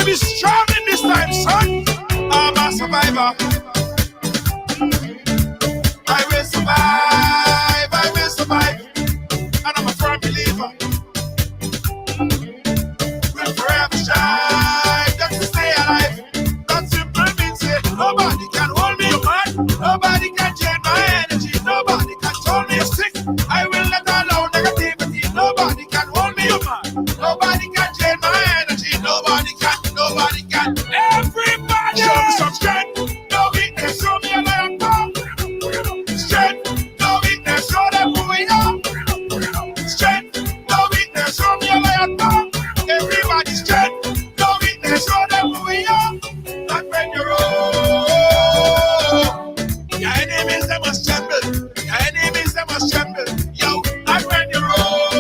be strong in this time, son. I'm a survivor. I will survive, I will survive. And I'm a firm believer. We'll forever strive just to stay alive. That simple means say, nobody can hold me, man. Nobody can change my energy. Nobody can turn me sick. I will not allow negativity. Nobody can hold me, man. Nobody can change my energy. Nobody can. Everybody show me some strength. No weakness, show me a lion come. Strength, no weakness, show them who we are. Strength, no weakness, show me a lion come. Everybody strength, no weakness, show them who we are. Not when you roll. Your enemies, they must tremble. Your enemies, they must tremble. Yo, not when you roll.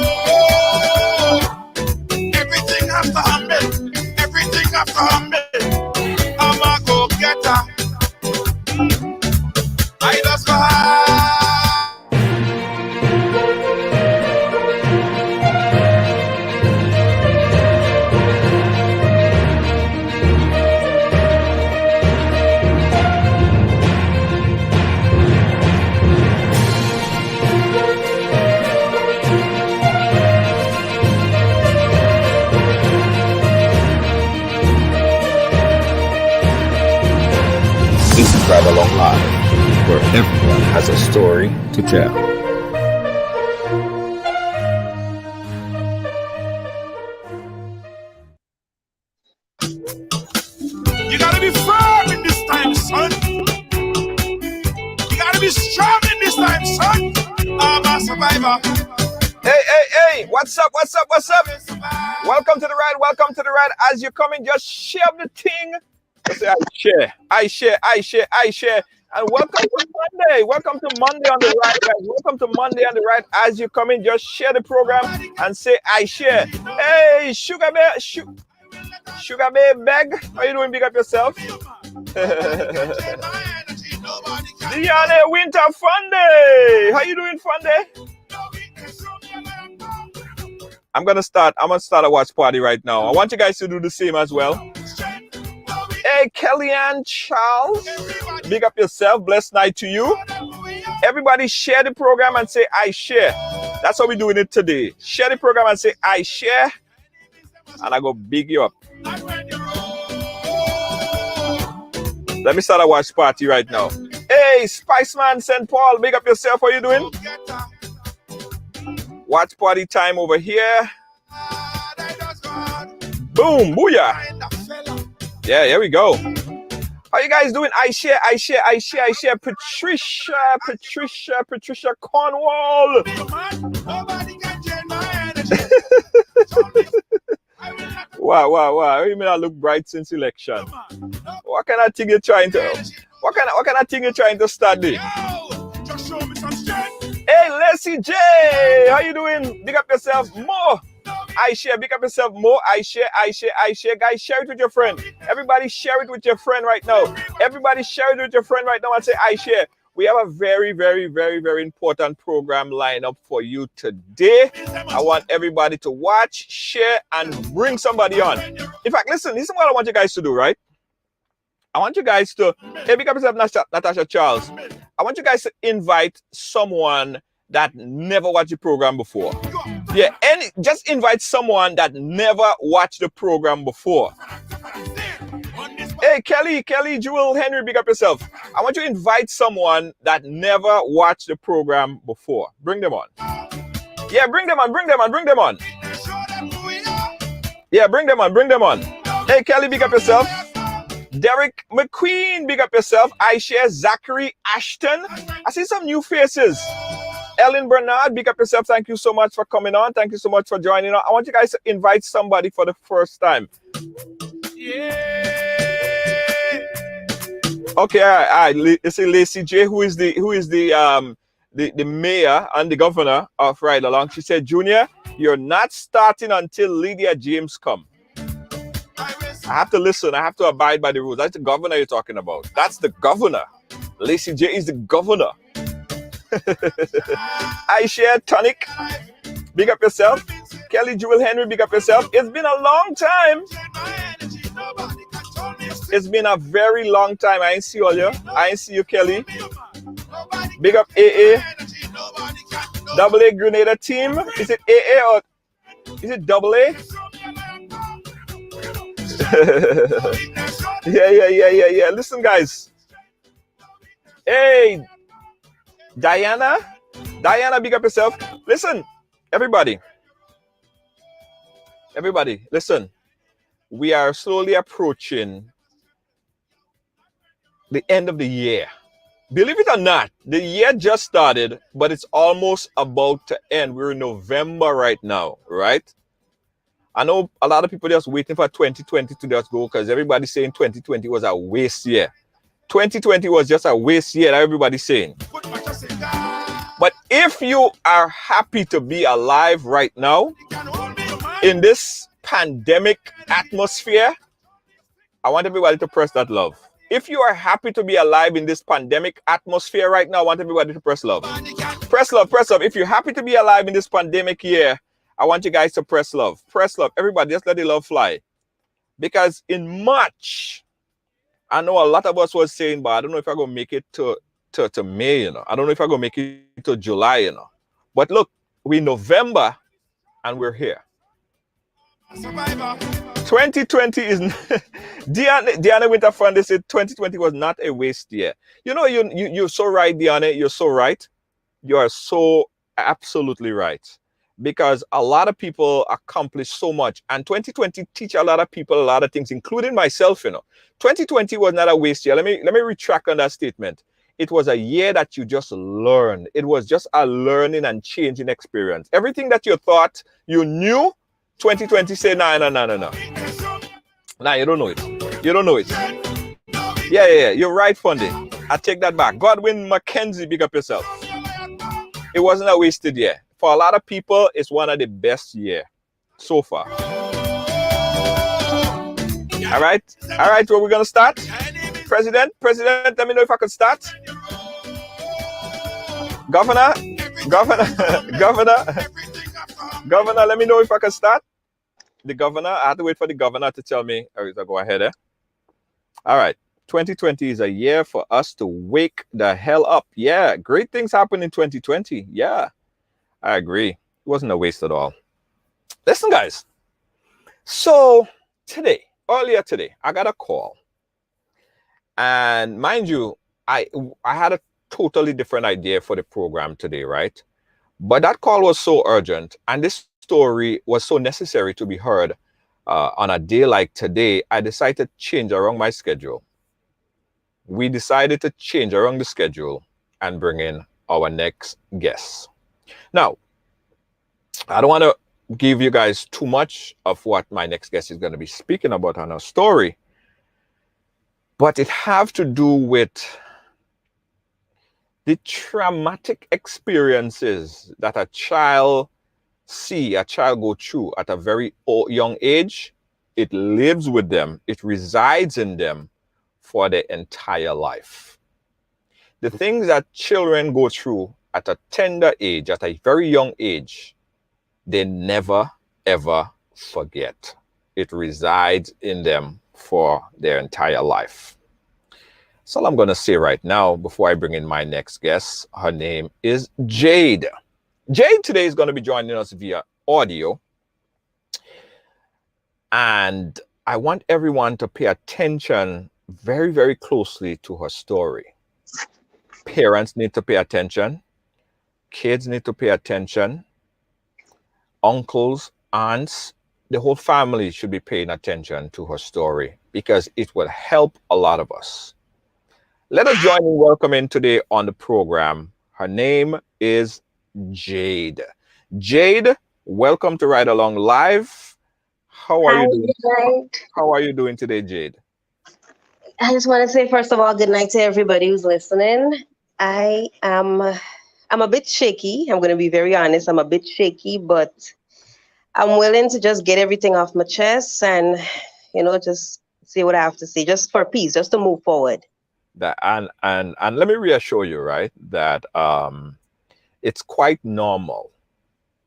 Everything has to humble. Everything has to humble. I'm a go-getter. I just go high. This is Ridealong Live, where everyone has a story to tell. You gotta be firm in this time, son. You gotta be strong in this time, son. I'm a survivor. Hey, what's up? Welcome to the ride, As you come in, just share the thing. Just say, I share. And welcome to Monday. Welcome to Monday on the ride, guys. Welcome to Monday on the ride. As you come in, just share the program and say, I share. Hey, Sugar Bear Beg. How you doing? Big up yourself. Diane Winter Funday. How you doing, Funday? I'm gonna start a watch party right now. I want you guys to do the same as well. Hey, Kellyanne Charles, big up yourself. Blessed night to you. Everybody share the program and say, I share. That's how we're doing it today. Share the program and say, I share. And I go big you up. Let me start a watch party right now. Hey, Spiceman St. Paul, big up yourself. How you doing? Watch party time over here. Boom, booyah. Yeah, here we go. How you guys doing? I share. Patricia Cornwall. Wow. You mean I look bright since election? What kind of thing you trying to study? Hey, Leslie J, how you doing? Big up yourself more. I share, big up yourself more. I share. Guys, share it with your friend. Everybody share it with your friend right now. And say, I share. We have a very, very, very, very important program lined up for you today. I want everybody to watch, share, and bring somebody on. In fact, listen, this is what I want you guys to do, right? I want you guys to, hey, big up yourself, Natasha Charles. I want you guys to invite someone that never watched the program before. Yeah, and just invite someone that never watched the program before. Hey, Kelly, Jewel, Henry, big up yourself. I want you to invite someone that never watched the program before. Bring them on. Yeah, bring them on. Yeah, bring them on. Hey, Kelly, big up yourself. Derek McQueen, big up yourself. Aisha, Zachary, Ashton. I see some new faces. Ellen Bernard, big up yourself. Thank you so much for coming on. Thank you so much for joining on. I want you guys to invite somebody for the first time. Yeah. Okay, all right. You see Lacey J, who is the mayor and the governor of Ridealong. She said, Junior, you're not starting until Lydia James come. I have to listen. I have to abide by the rules. That's the governor you're talking about. That's the governor. Lacey J is the governor. I share Tonic. Big up yourself. Kelly Jewel Henry, big up yourself. It's been a long time. It's been a very long time. I ain't see all you. I ain't see you, Kelly. Big up AA. Double A Grenada team. Is it AA or is it double A? Yeah. Listen, guys. Hey, Diana, big up yourself. Listen, everybody, listen. We are slowly approaching the end of the year. Believe it or not, the year just started, but it's almost about to end. We're in November right now, right? I know a lot of people just waiting for 2020 to just go because everybody's saying 2020 was a waste year. 2020 was just a waste year, everybody's saying. But if you are happy to be alive right now in this pandemic atmosphere, I want everybody to press that love. If you are happy to be alive in this pandemic atmosphere right now, I want everybody to press love. Press love. If you're happy to be alive in this pandemic year, I want you guys to press love. Press love. Everybody, just let the love fly. Because in March, I know a lot of us was saying, but I don't know if I'm going to make it to May, you know. I don't know if I'm going to make it to July, you know. But look, we're in November and we're here. 2020 is Diana Winterfront, they said 2020 was not a waste year. You know, you're so right, Diana. You're so right. You are so absolutely right. Because a lot of people accomplished so much. And 2020 teach a lot of people a lot of things, including myself, you know. 2020 was not a waste year. Let me retract on that statement. It was a year that you just learned. It was just a learning and changing experience. Everything that you thought you knew, 2020 say, no. Nah, you don't know it. You don't know it. Yeah. You're right, Fundy. I take that back. Godwin Mackenzie, big up yourself. It wasn't a wasted year. For a lot of people, it's one of the best years so far. All right, where we're going to start? President, let me know if I can start. Governor, let me know if I can start. The governor, I had to wait for the governor to tell me. All right, I'll go ahead. All right. 2020 is a year for us to wake the hell up. Yeah, great things happened in 2020. Yeah, I agree. It wasn't a waste at all. Listen, guys. So earlier today, I got a call. And mind you, I had a totally different idea for the program today, right? But that call was so urgent, and this story was so necessary to be heard on a day like today, I decided to change around my schedule. We decided to change around the schedule and bring in our next guest. Now, I don't want to give you guys too much of what my next guest is going to be speaking about on our story, but it have to do with the traumatic experiences that a child go through at a very young age. It lives with them. It resides in them for their entire life. The things that children go through at a tender age, at a very young age, they never, ever forget. It resides in them for their entire life. That's all I'm going to say right now before I bring in my next guest. Her name is Jade. Jade today is going to be joining us via audio. And I want everyone to pay attention very, very closely to her story. Parents need to pay attention. Kids need to pay attention. Uncles, aunts, the whole family should be paying attention to her story because it will help a lot of us. Let us join and welcome in today on the program. Her name is Jade. Jade, welcome to Ride Along Live. How are you doing? Night. How are you doing today, Jade? I just want to say, first of all, good night to everybody who's listening. I'm a bit shaky. I'm going to be very honest. I'm a bit shaky, but I'm willing to just get everything off my chest and, just say what I have to say, just for peace, just to move forward. And let me reassure you, right, that it's quite normal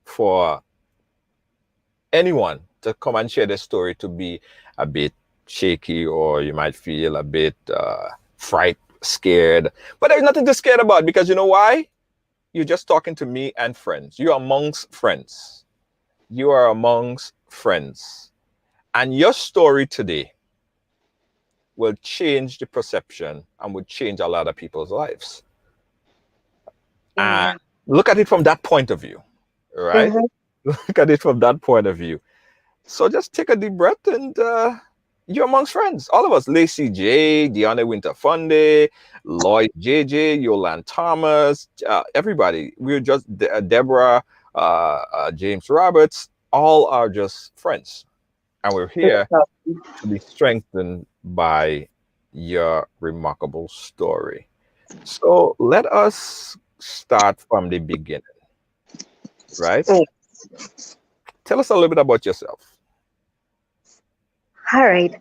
for anyone to come and share their story to be a bit shaky, or you might feel a bit scared. But there's nothing to scared about, because you know why? You're just talking to me and friends. You're amongst friends. You are amongst friends. And your story today will change the perception and will change a lot of people's lives. And look at it from that point of view, right? Mhm. Look at it from that point of view. So just take a deep breath, and you're amongst friends. All of us. Lacey J, Deanna Winter Funde, Lloyd JJ, Yolan Thomas, everybody. We're just Deborah, James Roberts. All are just friends. And we're here to be strengthened by your remarkable story. So let us start from the beginning, right? Mm. Tell us a little bit about yourself. All right.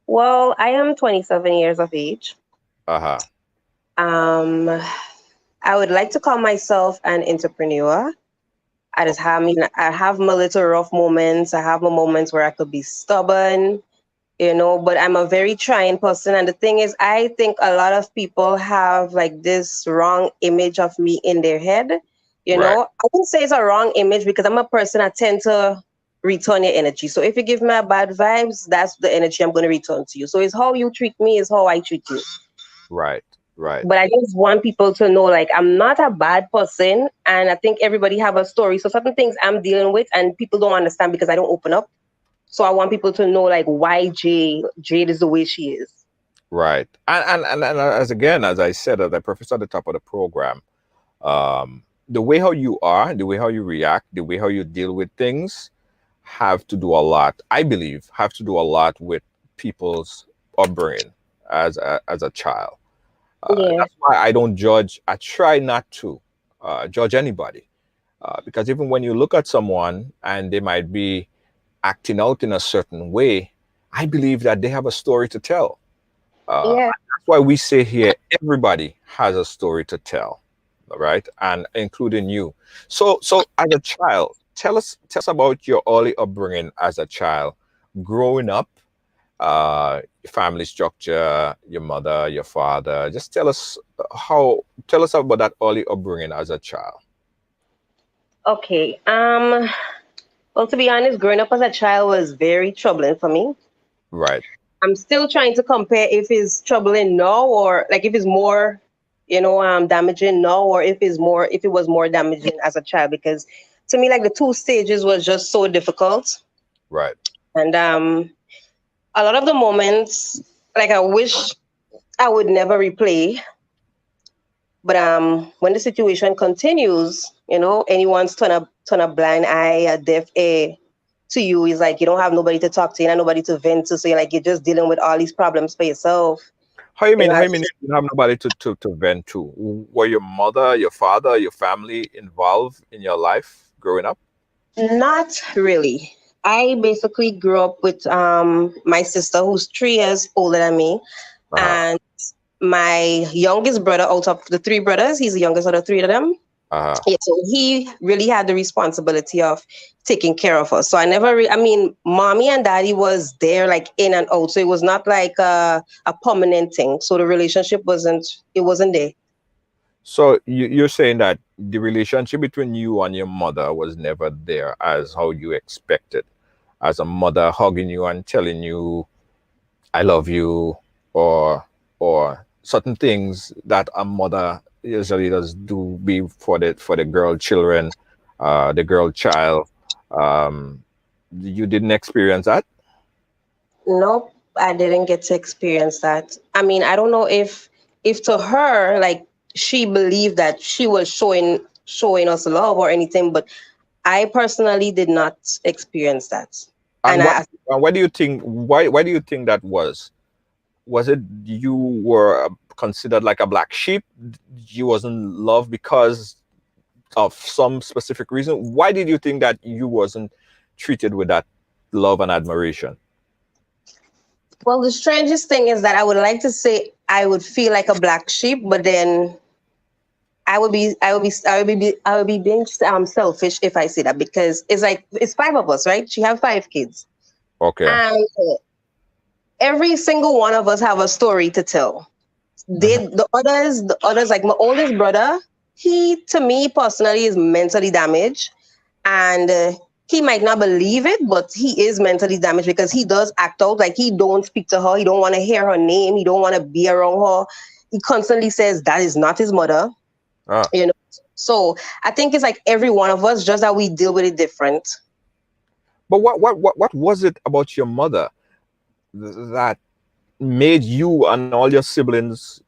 Well, I am 27 years of age. Uh-huh. Um, I would like to call myself an entrepreneur. I have my little rough moments. I have my moments where I could be stubborn, but I'm a very trying person. And the thing is, I think a lot of people have like this wrong image of me in their head. Right. I wouldn't say it's a wrong image, because I'm a person I tend to return your energy. So if you give me a bad vibes, that's the energy I'm going to return to you. So it's how you treat me is how I treat you. Right. Right. But I just want people to know, like, I'm not a bad person, and I think everybody have a story. So certain things I'm dealing with, and people don't understand because I don't open up. So I want people to know, like, why Jade is the way she is. Right. And as I said, as I professed at the top of the program, the way how you are, the way how you react, the way how you deal with things have to do a lot, I believe, have to do a lot with people's upbringing as a child. Yeah. That's why I don't judge. I try not to judge anybody, because even when you look at someone and they might be acting out in a certain way, I believe that they have a story to tell. Yeah. That's why we say here, everybody has a story to tell, right? And including you. So as a child, tell us about your early upbringing as a child, growing up, family structure, your mother, your father. Just tell us about that early upbringing as a child. Okay. Well, to be honest, growing up as a child was very troubling for me. Right. I'm still trying to compare if it's troubling now, or like if it's more, damaging now, or if it was more damaging as a child. Because to me, like, the two stages was just so difficult. Right. And a lot of the moments, like, I wish I would never replay. But when the situation continues, anyone's turn a blind eye, a deaf ear to you is like you don't have nobody to talk to, you have nobody to vent to, so you're just dealing with all these problems for yourself. How you mean? You How know, you mean you didn't have nobody to vent to? Were your mother, your father, your family involved in your life growing up? not really. I basically grew up with my sister, who's 3 years older than me, Uh-huh. and my youngest brother. Out of the three brothers, he's the youngest of the three of them. Uh-huh. Yeah, so he really had the responsibility of taking care of us. So I mean, mommy and daddy was there, like, in and out. So it was not like a permanent thing. So the relationship wasn't there. So you're saying that the relationship between you and your mother was never there as how you expected, as a mother hugging you and telling you, "I love you," or certain things that a mother usually does do be for the girl children, the girl child. Um, you didn't experience that. Nope, I didn't get to experience that. I mean, I don't know if to her, like, she believed that she was showing us love or anything, but I personally did not experience that. And And what do you think? Why do you think that was? Was it you were considered like a black sheep? You wasn't loved because of some specific reason? Why did you think that you wasn't treated with that love and admiration? Well, the strangest thing is that I would like to say I would feel like a black sheep, but then I would be being selfish if I say that, because it's like it's five of us, right? She have five kids. Okay. And every single one of us have a story to tell. The others, like my oldest brother, he, to me personally, is mentally damaged, and he might not believe it, but he is mentally damaged because he does act out like he don't speak to her, he don't want to hear her name, he don't want to be around her. He constantly says that is not his mother, Ah. you know. So I think it's like every one of us, just that we deal with it different. But what was it about your mother that made you and all your siblings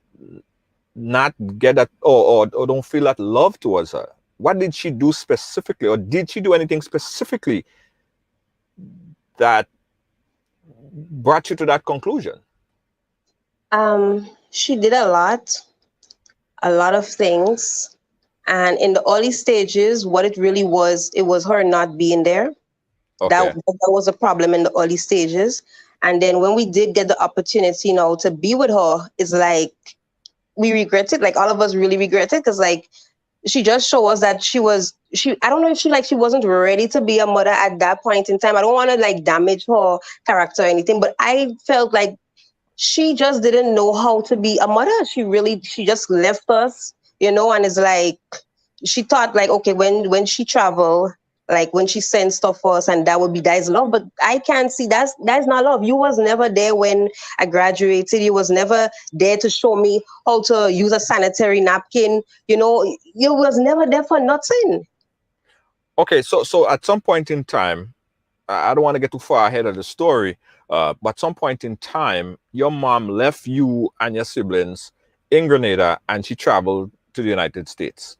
not get that, or don't feel that love towards her? What did she do specifically, or did she do anything specifically that brought you to that conclusion? She did a lot of things. And in the early stages, what it really was, it was her not being there. Okay. That was a problem in the early stages. And then when we did get the opportunity, to be with her, it's like we regret it. Like all of us really regret it because like she just showed us that she I don't know if she wasn't ready to be a mother at that point in time. I don't want to like damage her character or anything, but I felt like she just didn't know how to be a mother. She just left us, and it's like she thought like, okay, when she travel, like when she sends stuff for us, and that is love. But I can't see that's not love. You was never there when I graduated. You was never there to show me how to use a sanitary napkin. You was never there for nothing. Okay, so at some point in time, I don't want to get too far ahead of the story, but some point in time, your mom left you and your siblings in Grenada, and she traveled to the United States,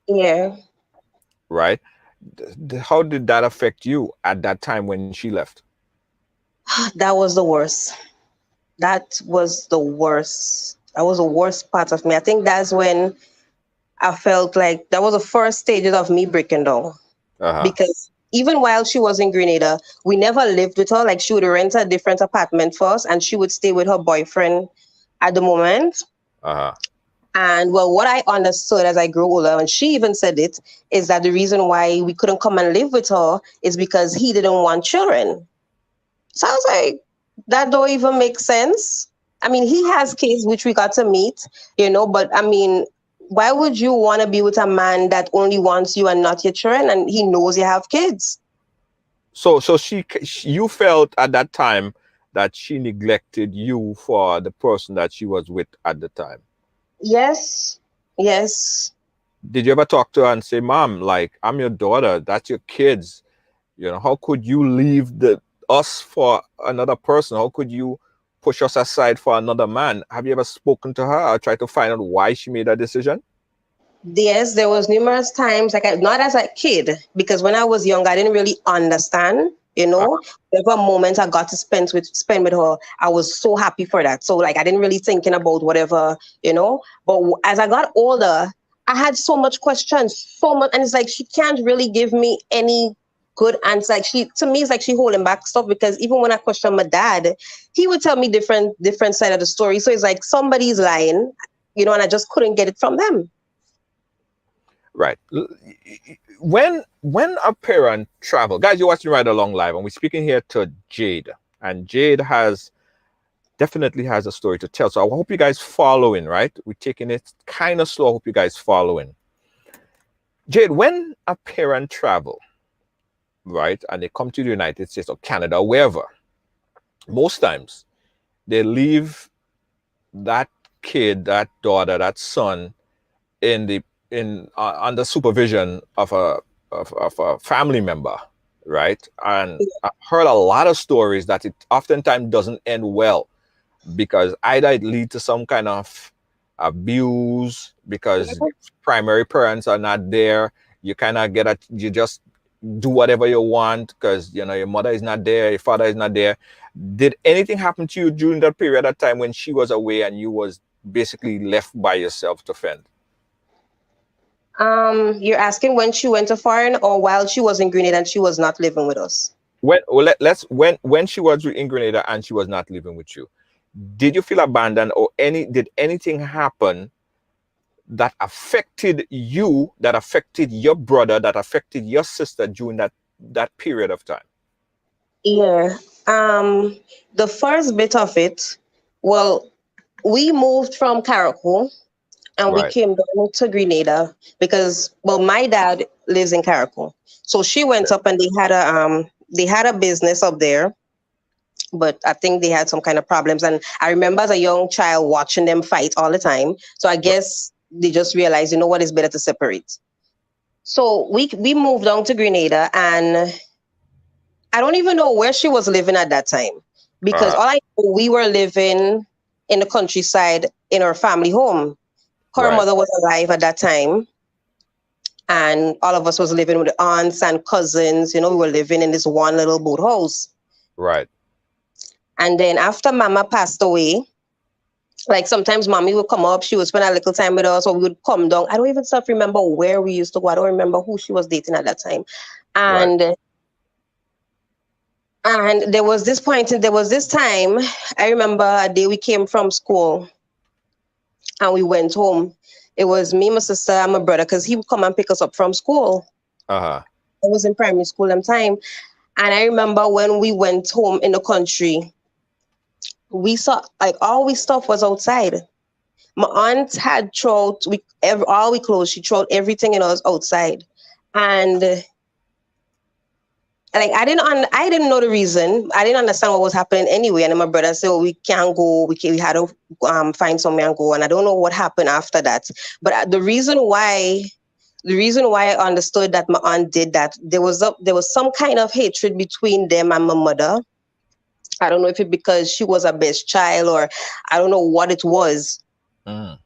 Yeah. right? How did that affect you at that time when she left? That was the worst. That was the worst. That was the worst part of me. I think that's when I felt like that was the first stages of me breaking down. Uh-huh. Because even while she was in Grenada, we never lived with her. Like she would rent a different apartment for us and she would stay with her boyfriend at the moment. Uh-huh. And well, what I understood as I grew older, and she even said it, is that the reason why we couldn't come and live with her is because he didn't want children. So I was like, that don't even make sense. I mean, he has kids which we got to meet, but I mean, why would you want to be with a man that only wants you and not your children and he knows you have kids? So you felt at that time that she neglected you for the person that she was with at the time. Yes. Yes. Did you ever talk to her and say, "Mom, like I'm your daughter, that's your kids. How could you leave us for another person? How could you push us aside for another man?" Have you ever spoken to her or tried to find out why she made that decision? Yes, there was numerous times, like not as a kid, because when I was young, I didn't really understand. Every moment I got to spend with her, I was so happy for that. So like I didn't really thinking about whatever. But as I got older, I had so much questions, so much, and it's like she can't really give me any good answer. Like to me, it's like she holding back stuff because even when I questioned my dad, he would tell me different side of the story. So it's like somebody's lying, and I just couldn't get it from them. Right. When a parent travel, guys, you're watching Ridealong Live, and we're speaking here to Jade, and Jade definitely has a story to tell. So I hope you guys following. Right, we're taking it kind of slow. I hope you guys following. Jade, when a parent travel, right, and they come to the United States or Canada or wherever, most times they leave that kid, that daughter, that son under supervision of a family member, right? And I've heard a lot of stories that it oftentimes doesn't end well because either it leads to some kind of abuse because primary parents are not there. You kind of you just do whatever you want because your mother is not there, your father is not there. Did anything happen to you during that period of time when she was away and you was basically left by yourself to fend? You're asking when she went to foreign or while she was in Grenada and she was not living with us? When she was in Grenada and she was not living with you, did you feel abandoned or did anything happen that affected you, that affected your brother, that affected your sister during that period of time? Yeah. The first bit of it, well, we moved from Caracol and we Right. came down to Grenada because, well, my dad lives in Caracol. So she went Okay. up and they had a business up there, but I think they had some kind of problems. And I remember as a young child watching them fight all the time. So I Right. guess they just realized, you know what, it's better to separate. So we moved down to Grenada, and I don't even know where she was living at that time because Uh-huh. all I know, we were living in the countryside in our family home. Her Right. mother was alive at that time, and all of us was living with aunts and cousins. You know, we were living in this one little boat house. Right. And then after Mama passed away, like sometimes mommy would come up, she would spend a little time with us, or we would come down. I don't even self remember where we used to go. I don't remember who she was dating at that time. Right. And there was this point, and there was this time. I remember a day we came from school and we went home. It was me, my sister, and my brother, because he would come and pick us up from school. Uh-huh. I was in primary school at the time. And I remember when we went home in the country, we saw like all we stuff was outside. My aunt had thrown all we clothes. She threw everything in us outside, and like I didn't know the reason. I didn't understand what was happening anyway. And then my brother said, "Oh, we can't go. We had to find somewhere and go." And I don't know what happened after that. But the reason why I understood that my aunt did that, there was some kind of hatred between them and my mother. I don't know if it because she was a best child or I don't know what it was, Mm.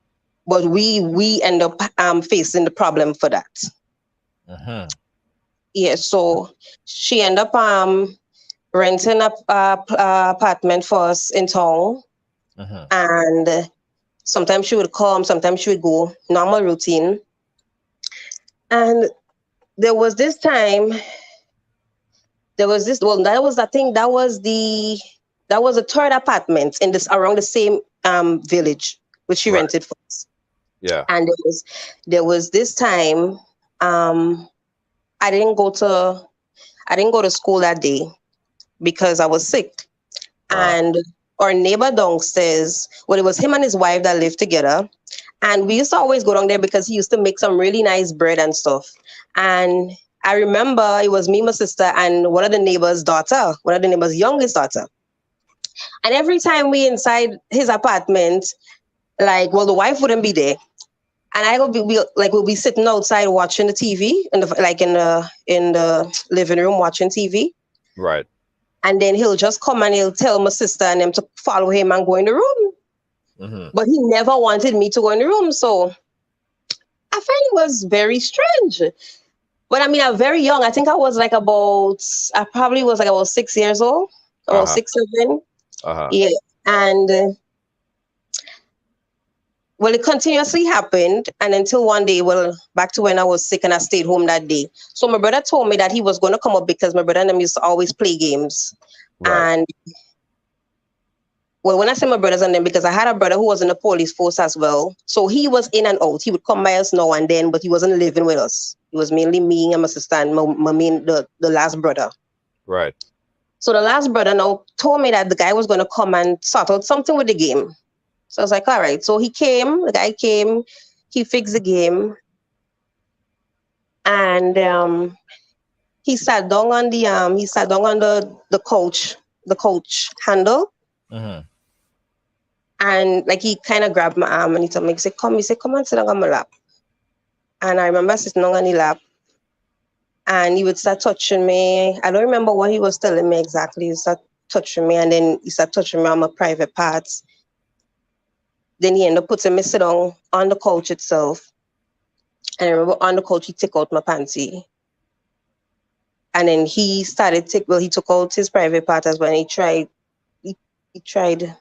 but we end up facing the problem for that. Mm-hmm. Yeah, so she ended up renting a apartment for us in town, Mm-hmm. and sometimes she would come, sometimes she would go, normal routine. And there was this time, there was this well, that was I think that was the third apartment in this around the same village which she Right. rented for us. Yeah. And there was this time um I didn't go to I didn't go to school that day because I was sick. Uh-huh. And our neighbor downstairs, well, it was him and his wife that lived together. And we used to always go down there because he used to make some really nice bread and stuff. And I remember it was me, my sister, and one of the neighbor's daughter, one of the neighbor's youngest daughter. And every time we inside his apartment, like, well, the wife wouldn't be there. And I would we'll be sitting outside watching the TV in the living room watching TV. Right. And then he'll just come and he'll tell my sister and them to follow him and go in the room. Mm-hmm. But he never wanted me to go in the room. So I find it was very strange. But I mean, I'm very young. I think I probably was like about 6 years old, about Uh-huh. 6, 7. Uh-huh. Yeah. And well, it continuously happened. And until one day, well, back to when I was sick and I stayed home that day. So my brother told me that he was going to come up because my brother and them used to always play games. Right. And well, when I say my brothers and them, because I had a brother who was in the police force as well. So he was in and out. He would come by us now and then, but he wasn't living with us. It was mainly me and my sister and the last brother. Right. So the last brother now told me that the guy was going to come and sort out something with the game. So I was like, all right. So the guy came, he fixed the game, and he sat down on the coach handle. Mm-hmm. And like he kind of grabbed my arm and he told me, he said, come and sit down on my lap. And I remember sitting down on the lap and he would start touching me. I don't remember what he was telling me exactly. He started touching me and then he started touching me on my private parts. Then he ended up putting me sit down on the couch itself. And I remember on the couch he took out my panty. And then he took out his private part as well. And he tried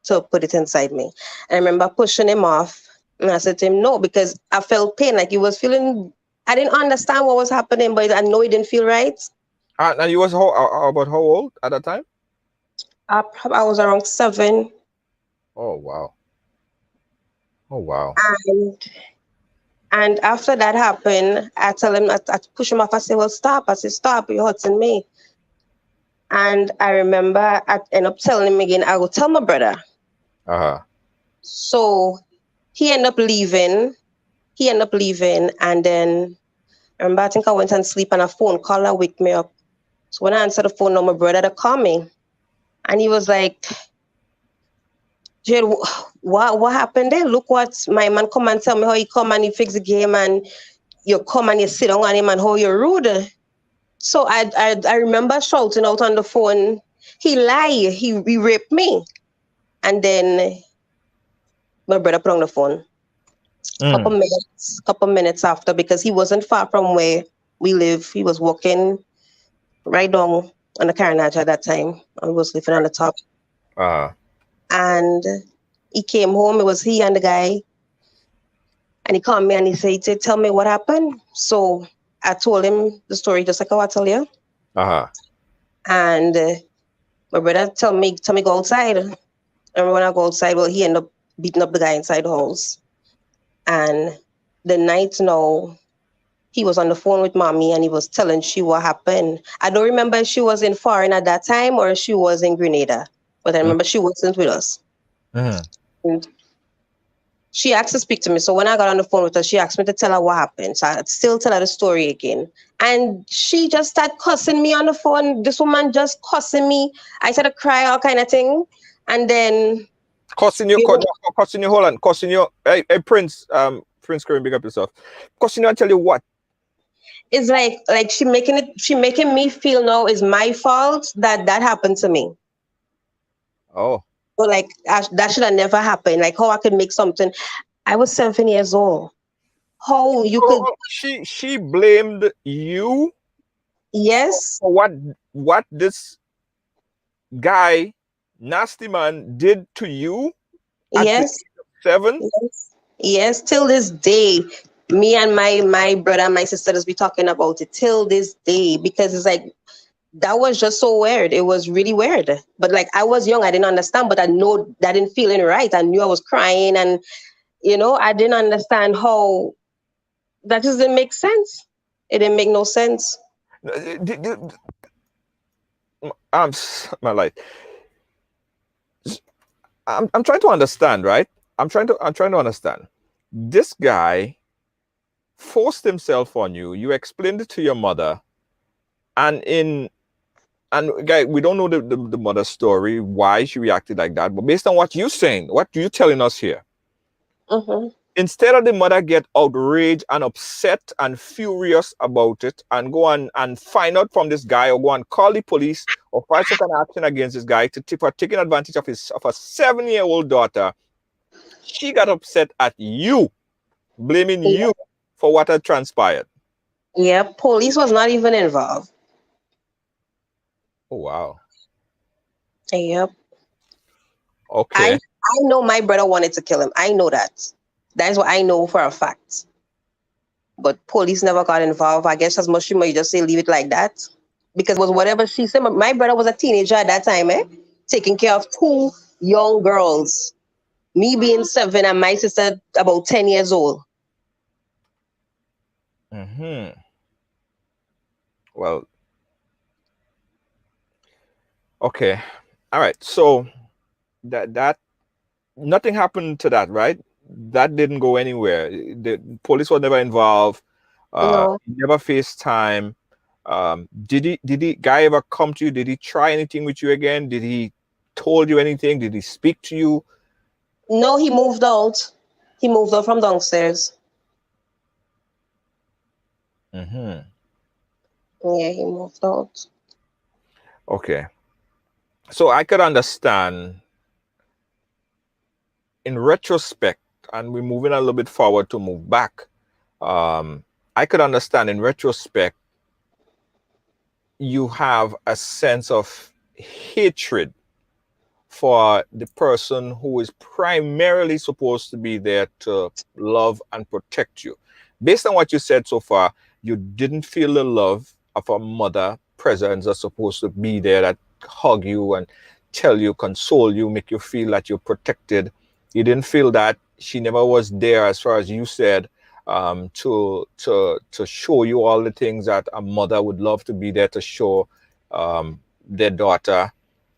to put it inside me. I remember pushing him off. And I said to him, no, because I felt pain. Like he was feeling, I didn't understand what was happening, but I know it didn't feel right. And you was about how old at that time? I was around 7. Oh wow. Oh wow. And after that happened, I tell him, I push him off. I say, well, stop. I said, stop. You're hurting me. And I remember I ended up telling him again, I will tell my brother. Uh-huh. So he ended up leaving. And then I remember I think I went and sleep and a phone call wake me up. So when I answered the phone, my brother to call me. And he was like, Jade, what happened there? Look what my man come and tell me how he come and he fix the game and you come and you sit down on him and how you're rude. So I remember shouting out on the phone, he lied, he raped me. And then my brother put on the phone. Couple minutes after, because he wasn't far from where we live. He was walking right down on the Carnage at that time. I was living on the top. And he came home. It was he and the guy. And he called me and he said, tell me what happened. So I told him the story just like how I tell you. And my brother told me go outside. And when I go outside, well, he ended up beating up the guy inside the house. And the night now, he was on the phone with mommy and he was telling she what happened. I don't remember if she was in foreign at that time or she was in Grenada, but I remember she wasn't with us. And she asked to speak to me. So when I got on the phone with her, she asked me to tell her what happened. So I still tell her the story again. And she just started cussing me on the phone. This woman just cussing me. I started to cry, all kind of thing. And then... Cussing you, hold on. Cussing you. Hey, Prince, Prince Kareem, big up yourself. Cussing you and tell you what? It's like she making me feel now it's my fault that happened to me. Oh. So like that should have never happened. Like how I could make something. I was 7 years old. How you could? She blamed you. Yes. For what this guy, nasty man, did to you? Yes. 7. Yes. Till this day, me and my brother and my sister just be talking about it till this day because it's like. That was just so weird. It was really weird. But like I was young, I didn't understand, but I know that didn't feel any right. I knew I was crying and I didn't understand how that just didn't make sense. It didn't make no sense. My life. I'm trying to understand, right? I'm trying to understand. This guy forced himself on you. You explained it to your mother, and guy, we don't know the mother's story, why she reacted like that. But based on what you're saying, what you're telling us here, instead of the mother get outraged and upset and furious about it and go on and find out from this guy or go and call the police or file some kind of action against this guy for taking advantage of a 7-year-old daughter, she got upset at you, blaming you for what had transpired. Yeah, police was not even involved. Oh, wow. Yep. Okay. I know my brother wanted to kill him. I know that. That is what I know for a fact. But police never got involved. I guess as much you just say leave it like that. Because it was whatever she said. My brother was a teenager at that time, taking care of 2 young girls. Me being 7 and my sister about 10 years old. Well, okay. All right. So that nothing happened to that, right? That didn't go anywhere. The police was never involved. No. Never FaceTime. Did the guy ever come to you? Did he try anything with you again? Did he told you anything? Did he speak to you? No, he moved out. He moved out from downstairs. Yeah, he moved out. Okay. So I could understand in retrospect, and we're moving a little bit forward to move back. I could understand in retrospect, you have a sense of hatred for the person who is primarily supposed to be there to love and protect you. Based on what you said so far, you didn't feel the love of a mother presence that's supposed to be there that hug you and tell you, console you, make you feel that you're protected. You didn't feel that. She never was there, as far as you said, to show you all the things that a mother would love to be there to show their daughter,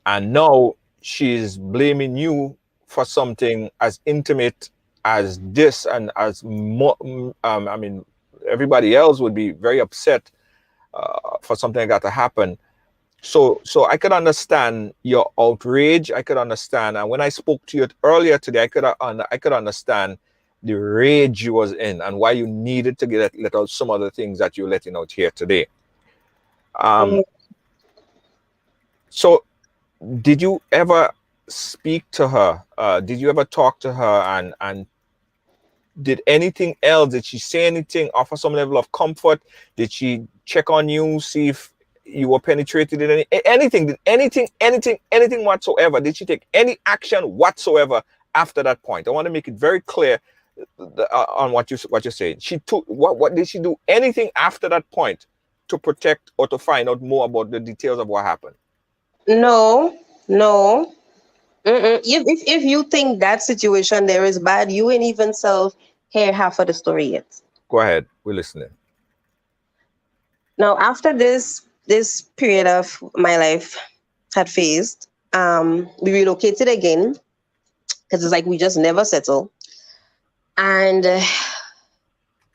and now she's blaming you for something as intimate as this, and as more. I mean, everybody else would be very upset for something like that to happen. So I could understand your outrage. I could understand, and when I spoke to you earlier today, I could understand the rage you was in and why you needed to let out some of the things that you're letting out here today. Mhm. So did you ever speak to her? Did you ever talk to her, and did anything else? Did she say anything, offer some level of comfort? Did she check on you, see if you were penetrated in anything? Did anything whatsoever? Did she take any action whatsoever after that point? I want to make it very clear on what you're saying. She took what did she do? Anything after that point to protect or to find out more about the details of what happened? No, no. Mm-mm. If you think that situation there is bad, you ain't even self hear half of the story yet. Go ahead, we're listening. Now, after this period of my life had phased, we relocated again because it's like we just never settle. And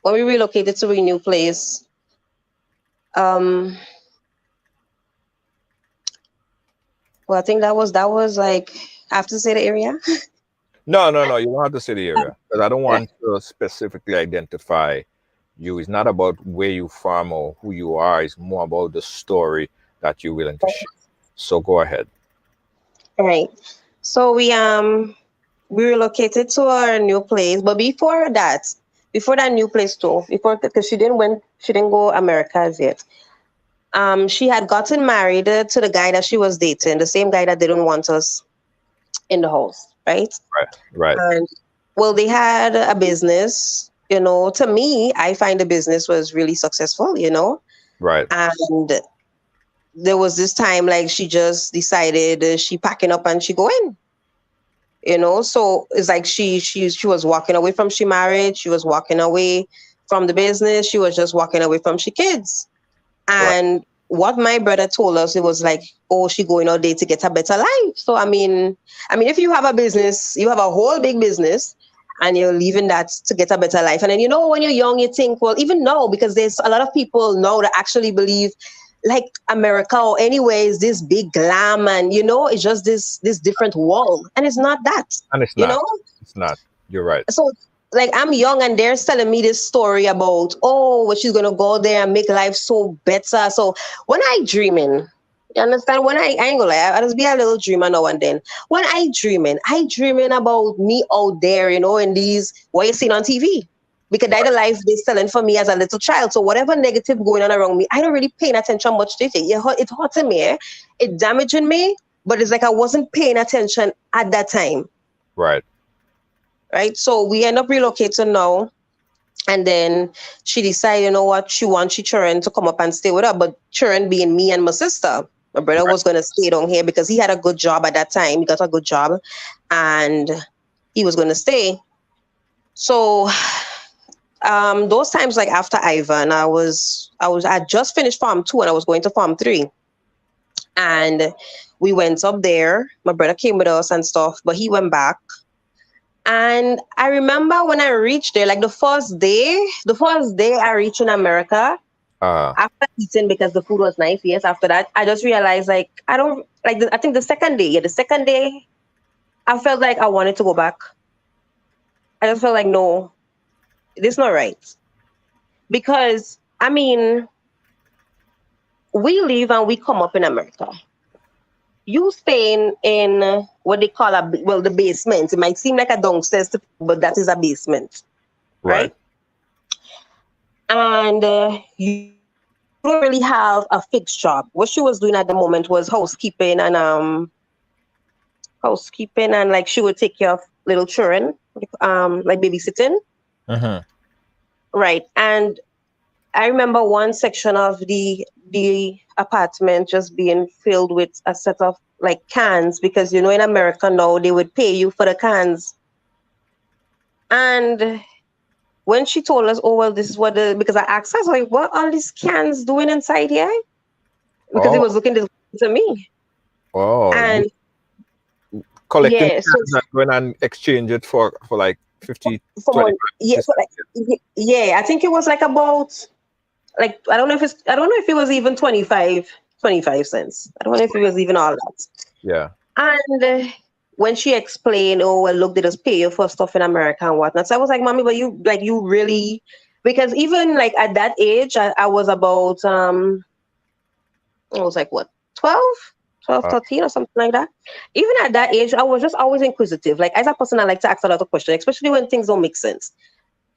when we relocated to a new place, um, well, I think that was like I have to say the area. No, you don't have to say the area, because I don't want to specifically identify you. It's not about where you from or who you are. It's more about the story that you're willing to share. So go ahead. All right. So we relocated to our new place, but before that new place too, before because she didn't go Americas yet. She had gotten married to the guy that she was dating, the same guy that didn't want us in the house, right? Right. And well, they had a business. To me, I find the business was really successful. Right. And there was this time like she just decided she packing up and she going. So it's like she was walking away from she married. She was walking away from the business. She was just walking away from she kids. Right. And what my brother told us, it was like, oh, she going out there to get a better life. So if you have a business, you have a whole big business, and you're leaving that to get a better life. And then when you're young, you think, well, even now, because there's a lot of people now that actually believe, like America or anywhere is this big glam, and it's just this different world, and it's not that. And it's you not. know. It's not. You're right. So like I'm young and they're telling me this story about, well, she's gonna go there and make life so better. So when I dreaming, you understand? When I ain't gonna lie, I just be a little dreamer now and then. When I dreaming about me out there, in these what you seen on TV. Because that's the life they're selling for me as a little child. So whatever negative going on around me, I don't really paying attention much to it. It's hurting me, it damaging me, but it's like I wasn't paying attention at that time. Right. Right. So we end up relocating now. And then she decided, what, she wants she children to come up and stay with her. But children being me and my sister, my brother was going to stay down here because he had a good job at that time. He got a good job and he was going to stay. So those times, like after Ivan, I just finished Farm 2 and I was going to Farm 3. And we went up there. My brother came with us and stuff, but he went back. And I remember when I reached there, like the first day I reached in America, after eating because the food was nice. Yes, after that, I just realized like I don't like. I think the second day, I felt like I wanted to go back. I just felt like no, this is not right, because we live and we come up in America. You staying in what they call the basement. It might seem like a downstairs, but that is a basement, right? And you don't really have a fixed job. What she was doing at the moment was housekeeping and like she would take care of little children, like babysitting. Right. And I remember one section of the apartment just being filled with a set of like cans, because in America now they would pay you for the cans. And when she told us, oh well, this is what because I asked her, I was like, what are these cans doing inside here? Because it was looking this to me. Oh, And collecting yeah, so cans and going and exchange it for like 50, someone, 25, yeah, 50 so cents. like, yeah, I think it was like about, like, I don't know if it was even 25 cents. I don't know if it was even all that. Yeah. And when she explained, oh, well, look, they just pay you for stuff in America and whatnot. So I was like, mommy, but you really, because even like at that age, I was about, I was like, what, 12, 12, Uh, 13 or something like that. Even at that age, I was just always inquisitive. Like, as a person, I like to ask a lot of questions, especially when things don't make sense.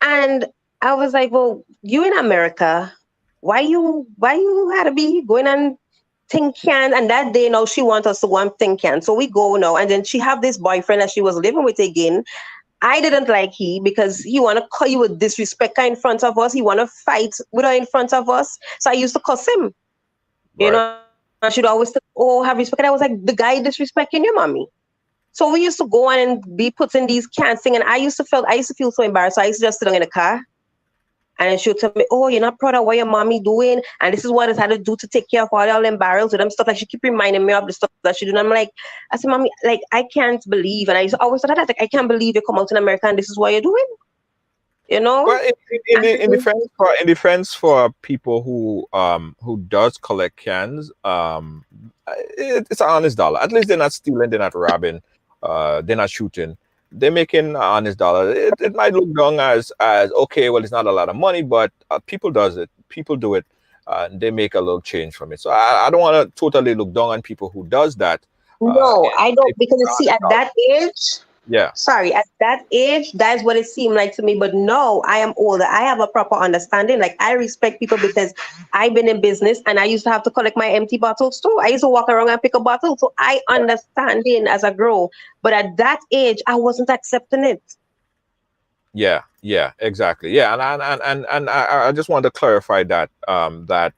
And I was like, well, you in America, why you had to be going and tin can? And that day now she wants us to go and tin can. So we go now. And then she have this boyfriend that she was living with again. I didn't like he because he wanna call you with disrespect in front of us. He wanna fight with her in front of us. So I used to cuss him. right. And she'd always say, oh, have respect. And I was like, the guy disrespecting your mommy. So we used to go on and be put in these cans thing, and I used to feel so embarrassed. So I used to just sit down in the car, and then she would tell me, "Oh, you're not proud of what your mommy doing, and this is what it had to do to take care of all them barrels with them stuff." Like she keep reminding me of the stuff that she do. And I'm like, I said, "Mommy, like I can't believe," and I used to always say that, like, I can't believe you come out in America and this is what you're doing, you know? Well, in And defense for people who does collect cans, it's an honest dollar. At least they're not stealing, they're not robbing, they're not shooting. They're making an honest dollar. It might look wrong as okay, well, it's not a lot of money, but people does it. People do it. They make a little change from it. So I don't want to totally look down on people who does that. no, I They don't, make because an see, honest at dollar. that age, Yeah. sorry, at that age, that's what it seemed like to me. But no, I am older. I have a proper understanding. Like I respect people because I've been in business and I used to have to collect my empty bottles too. I used to walk around and pick a bottle. So I understand it as I grow. But at that age, I wasn't accepting it. Yeah, yeah, exactly. Yeah, and I just want to clarify that that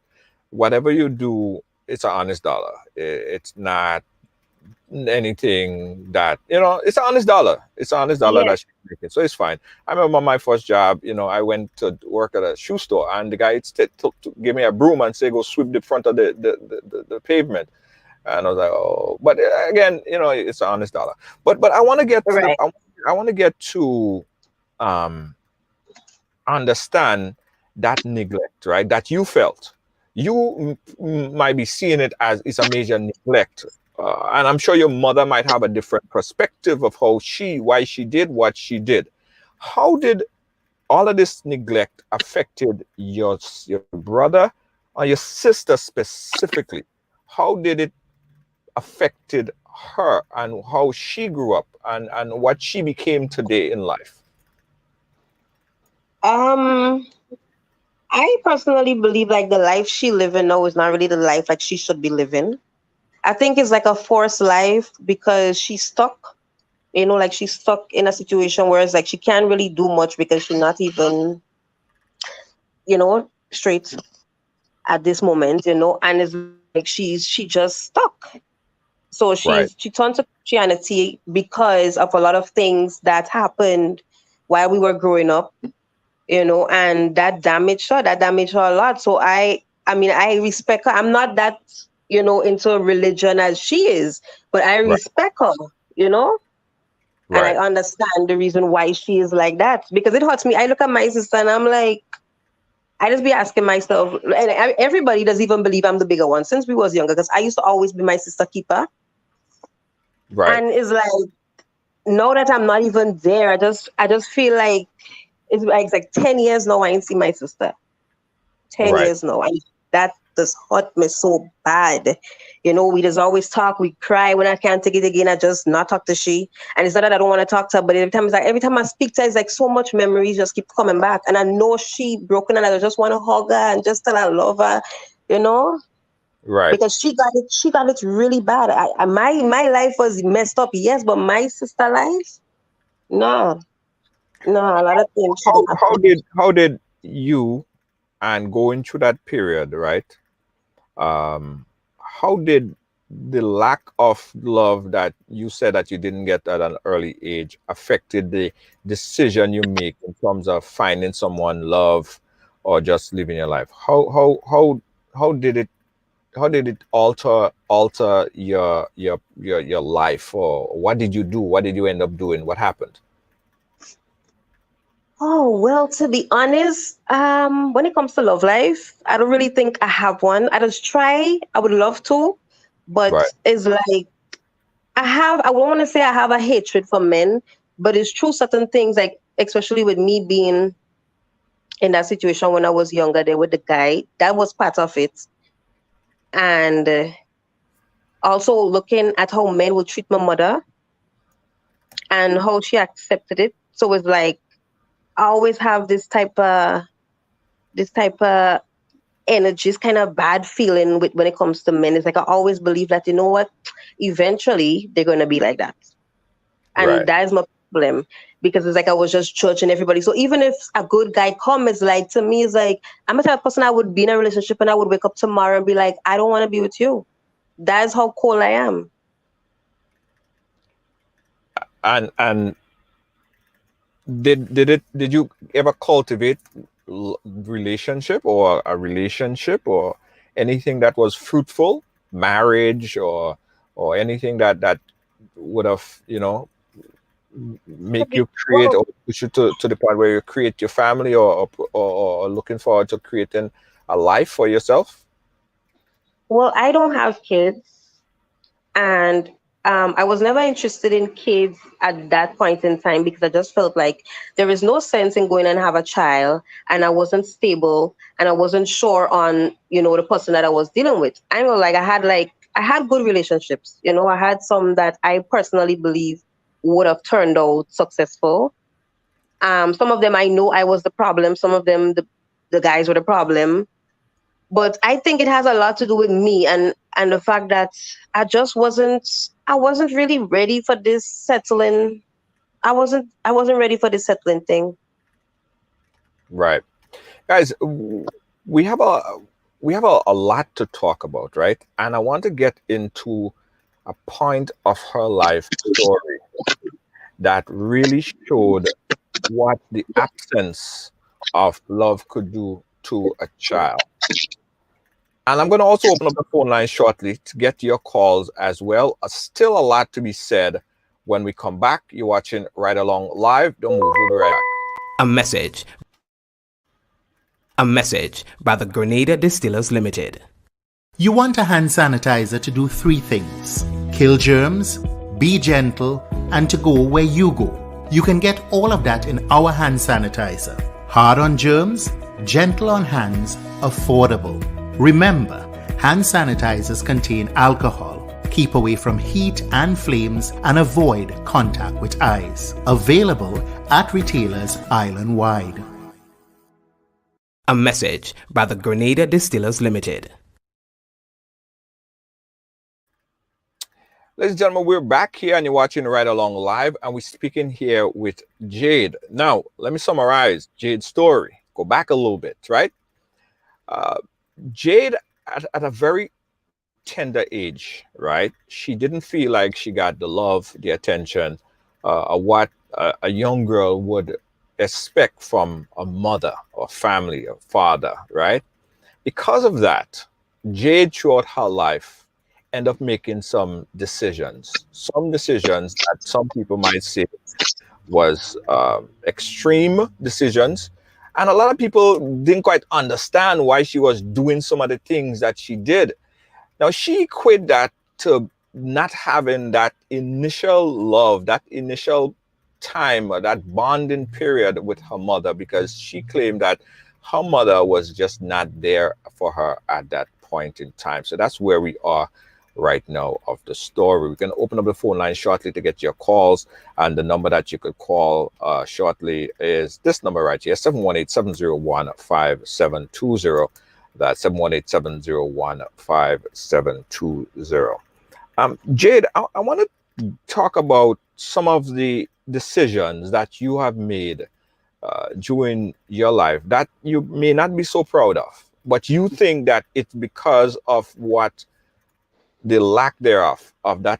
whatever you do, it's an honest dollar. It's not anything that it's an honest dollar. It's an honest dollar Yes. that she's making, so it's fine. I remember my first job. I went to work at a shoe store, and the guy gave me a broom and say, "Go sweep the front of the pavement." And I was like, "Oh," but again, it's an honest dollar. But I want to get to the Right. I want to get to um understand that neglect, right? That you felt. You might be seeing it as it's a major neglect. And I'm sure your mother might have a different perspective of why she did what she did. How did all of this neglect affected your brother or your sister specifically? How did it affected her and how she grew up and what she became today in life? Um, I personally believe like the life she living now is not really the life like she should be living. I think it's like a forced life because she's stuck. Like she's stuck in a situation where it's like she can't really do much because she's not even, straight at this moment, and it's like she just stuck. So Right, she turned to Christianity because of a lot of things that happened while we were growing up, and that damaged her. That damaged her a lot. So I mean, I respect her. I'm not that, into religion as she is, but I right, respect her, you know, and I right, understand the reason why she is like that because it hurts me. I look at my sister and I'm like, I just be asking myself, and everybody does even believe I'm the bigger one since we was younger because I used to always be my sister keeper, right, and it's like now that I'm not even there, I just feel like it's like 10 years now I ain't see my sister. 10 right. years now. And that just hurt me so bad. We just always talk, we cry when I can't take it again. I just not talk to she. And it's not that I don't want to talk to her, but every time I speak to her, it's like so much memories just keep coming back. And I know she broken and I just want to hug her and just tell her I love her, you know? Right. Because she got it really bad. My life was messed up, yes, but my sister life, no, no, a lot of things How shouldn't how happen. did how did you and going through that period, right? How did the lack of love that you said that you didn't get at an early age affected the decision you make in terms of finding someone love or just living your life? How did it did it alter your life, or what did you do? What did you end up doing? What happened? Oh, well, to be honest, when it comes to love life, I don't really think I have one. I just try. I would love to, but Right. it's like I won't want to say I have a hatred for men, but it's true certain things, like especially with me being in that situation when I was younger there with the guy, that was part of it. And also looking at how men would treat my mother and how she accepted it. So it's like I always have this type of energy, this kind of bad feeling with when it comes to men. It's like I always believe that, you know what, eventually they're gonna be like that. And Right. that is my problem, because it's like I was just judging everybody. So even if a good guy comes, like to me, it's like I'm a type of person I would be in a relationship and I would wake up tomorrow and be like, I don't want to be with you. That's how cold I am. And did you ever cultivate relationship, or a relationship, or anything that was fruitful, marriage, or anything that would have, make you create, Well, or push you to the point where you create your family, or looking forward to creating a life for yourself? well, I don't have kids, and I was never interested in kids at that point in time because I just felt like there is no sense in going and have a child, and I wasn't stable, and I wasn't sure on the person that I was dealing with. I know, I had good relationships. I had some that I personally believe would have turned out successful. Some of them I know I was the problem. Some of them the guys were the problem, but I think it has a lot to do with me and the fact that I wasn't really ready for this settling. I wasn't ready for this settling thing. Right. Guys, we have a lot to talk about, right? And I want to get into a point of her life story that really showed what the absence of love could do to a child. And I'm going to also open up the phone line shortly to get your calls as well. Still a lot to be said when we come back. You're watching Right Along Live. Don't move. We'll be right back. A message. A message by the Grenada Distillers Limited. You want a hand sanitizer to do 3 things: kill germs, be gentle, and to go where you go. You can get all of that in our hand sanitizer. Hard on germs, gentle on hands, affordable. Remember, hand sanitizers contain alcohol. Keep away from heat and flames and avoid contact with eyes. Available at retailers island-wide. A message by the Grenada Distillers Limited. Ladies and gentlemen, we're back here and you're watching Right Along Live, and we're speaking here with Jade. Now, let me summarize Jade's story. Go back a little bit, right? Jade, at a very tender age, right? She didn't feel like she got the love, the attention, what a young girl would expect from a mother or family or father, right? Because of that, Jade throughout her life end up making some decisions that some people might say was extreme decisions. And a lot of people didn't quite understand why she was doing some of the things that she did. Now, she equated that to not having that initial love, that initial time, or that bonding period with her mother, because she claimed that her mother was just not there for her at that point in time. So that's where we are right now of the story. We're going to open up the phone line shortly to get your calls, and the number that you could call shortly is this number right here, 718-701-5720. That's 718-701-5720. Jade, I want to talk about some of the decisions that you have made during your life that you may not be so proud of, but you think that it's because of what the lack thereof of that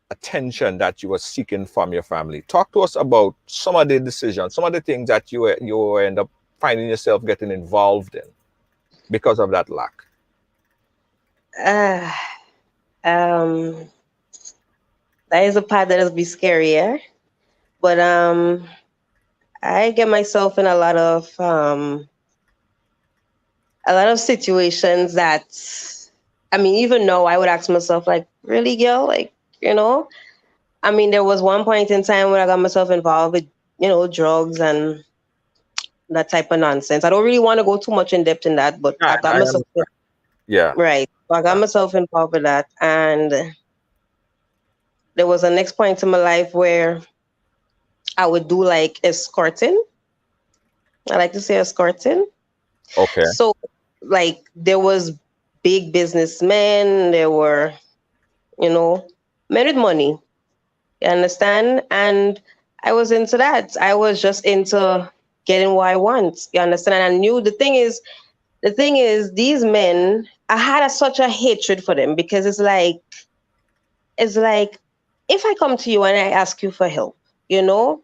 attention that you were seeking from your family. Talk to us about some of the decisions, some of the things that you end up finding yourself getting involved in because of that lack. Uh, um, that is a part that is be scarier. But I get myself in a lot of situations that, I mean, even though I would ask myself, like, really, girl, like, you know, I mean, there was one point in time where I got myself involved with, drugs and that type of nonsense. I don't really want to go too much in depth in that, but Yeah, I got I myself understand. Yeah. right. So I got Yeah. myself involved with that, and there was a next point in my life where I would do like escorting. I like to say escorting. Okay. So, like, there was big businessmen. There were, you know, men with money. You understand? And I was into that. I was just into getting what I want. You understand? And I knew the thing is, these men, I had such a hatred for them because it's like, if I come to you and I ask you for help, you know,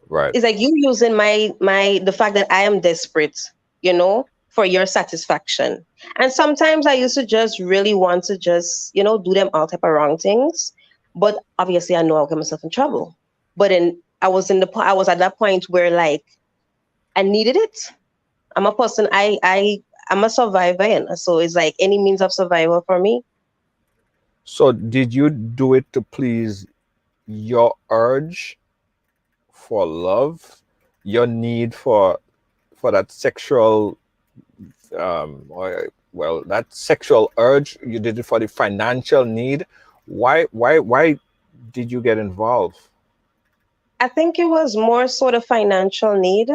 Right. it's like you using the fact that I am desperate, for your satisfaction. And sometimes I used to just really want to just, do them all type of wrong things. But obviously I know I'll get myself in trouble. But then I was at that point where, like, I needed it. I'm a person, I'm a survivor, and so it's like any means of survival for me. So did you do it to please your urge for love, your need for that sexual or well, that sexual urge? You did it for the financial need. Why did you get involved? I think it was more sort of financial need.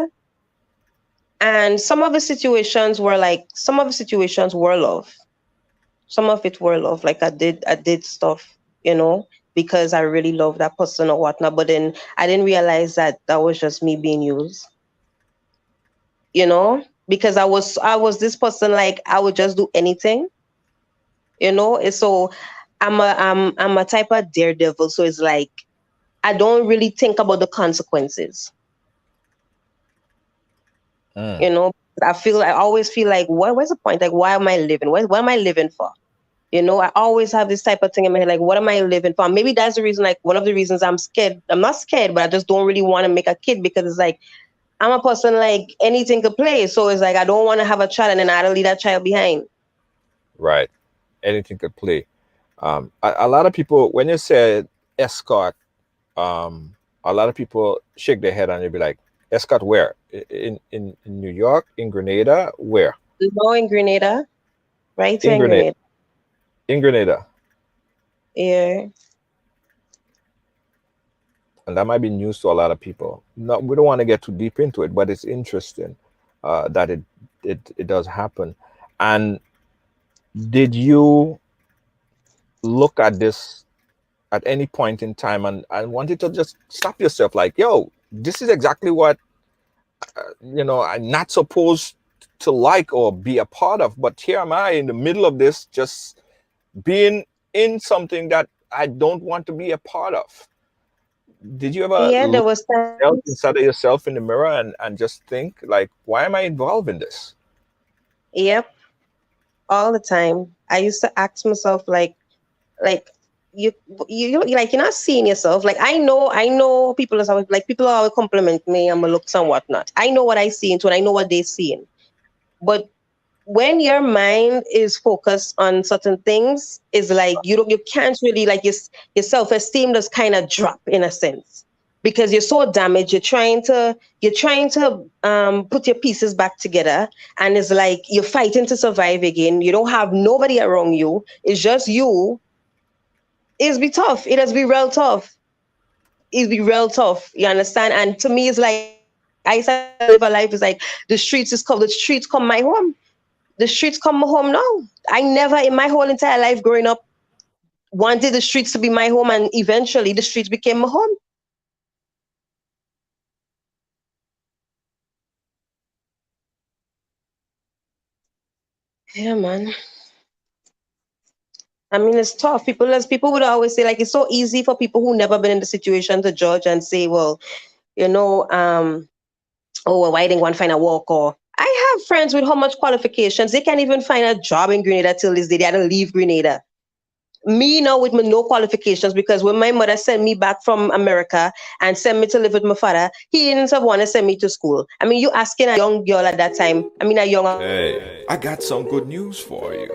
And some of the situations were love. Some of it were love. Like I did stuff, because I really love that person or whatnot. But then I didn't realize that that was just me being used, because I was this person, like, I would just do anything, And so I'm a type of daredevil. So it's like I don't really think about the consequences, Mm. you know. I always feel like, where's the point? Like, why am I living? What am I living for? I always have this type of thing in my head, like, what am I living for? Maybe that's the reason, like, one of the reasons I'm scared. I'm not scared, but I just don't really want to make a kid because it's like, I'm a person, like, anything could play. So it's like, I don't want to have a child and then I don't leave that child behind. Right. Anything could play. A lot of people, when you say escort, a lot of people shake their head and you'll be like, escort where? In New York, in Grenada, where? No, in Grenada, right here In in Grenada. Grenada. In Grenada. Yeah. And that might be news to a lot of people. No, we don't want to get too deep into it, but it's interesting that it does happen. And did you look at this at any point in time and wanted to just stop yourself, like, yo, this is exactly what I'm not supposed to like or be a part of, but here am I in the middle of this, just being in something that I don't want to be a part of. Did you ever Yeah, there look was times. inside of yourself in the mirror and just think, like, why am I involved in this? Yep, all the time. I used to ask myself, like you, like, you're not seeing yourself. Like, I know people are always compliment me on my looks and whatnot. I know what I see into, and I know what they seeing. But when your mind is focused on certain things, is like you can't really, like, your self-esteem just kind of drop in a sense, because you're so damaged. You're trying to put your pieces back together, and it's like you're fighting to survive again. You don't have nobody around you. It's just you. It's be tough. It has be real tough. It's be real tough. You understand? And to me, it's like I used to live a life. It's like the streets come my home. The streets come home now. I never in my whole entire life growing up wanted the streets to be my home, and eventually the streets became my home. Yeah, man. I mean, it's tough. As people would always say, like, it's so easy for people who never been in the situation to judge and say, well, you know, um, oh, well, why didn't one find a work, or I have friends with how much qualifications. They can't even find a job in Grenada till this day. They had to leave Grenada. Me now with my no qualifications, because when my mother sent me back from America and sent me to live with my father, he didn't have want to send me to school. I mean, you asking a young girl at that time. I mean, a young. Hey, I got some good news for you.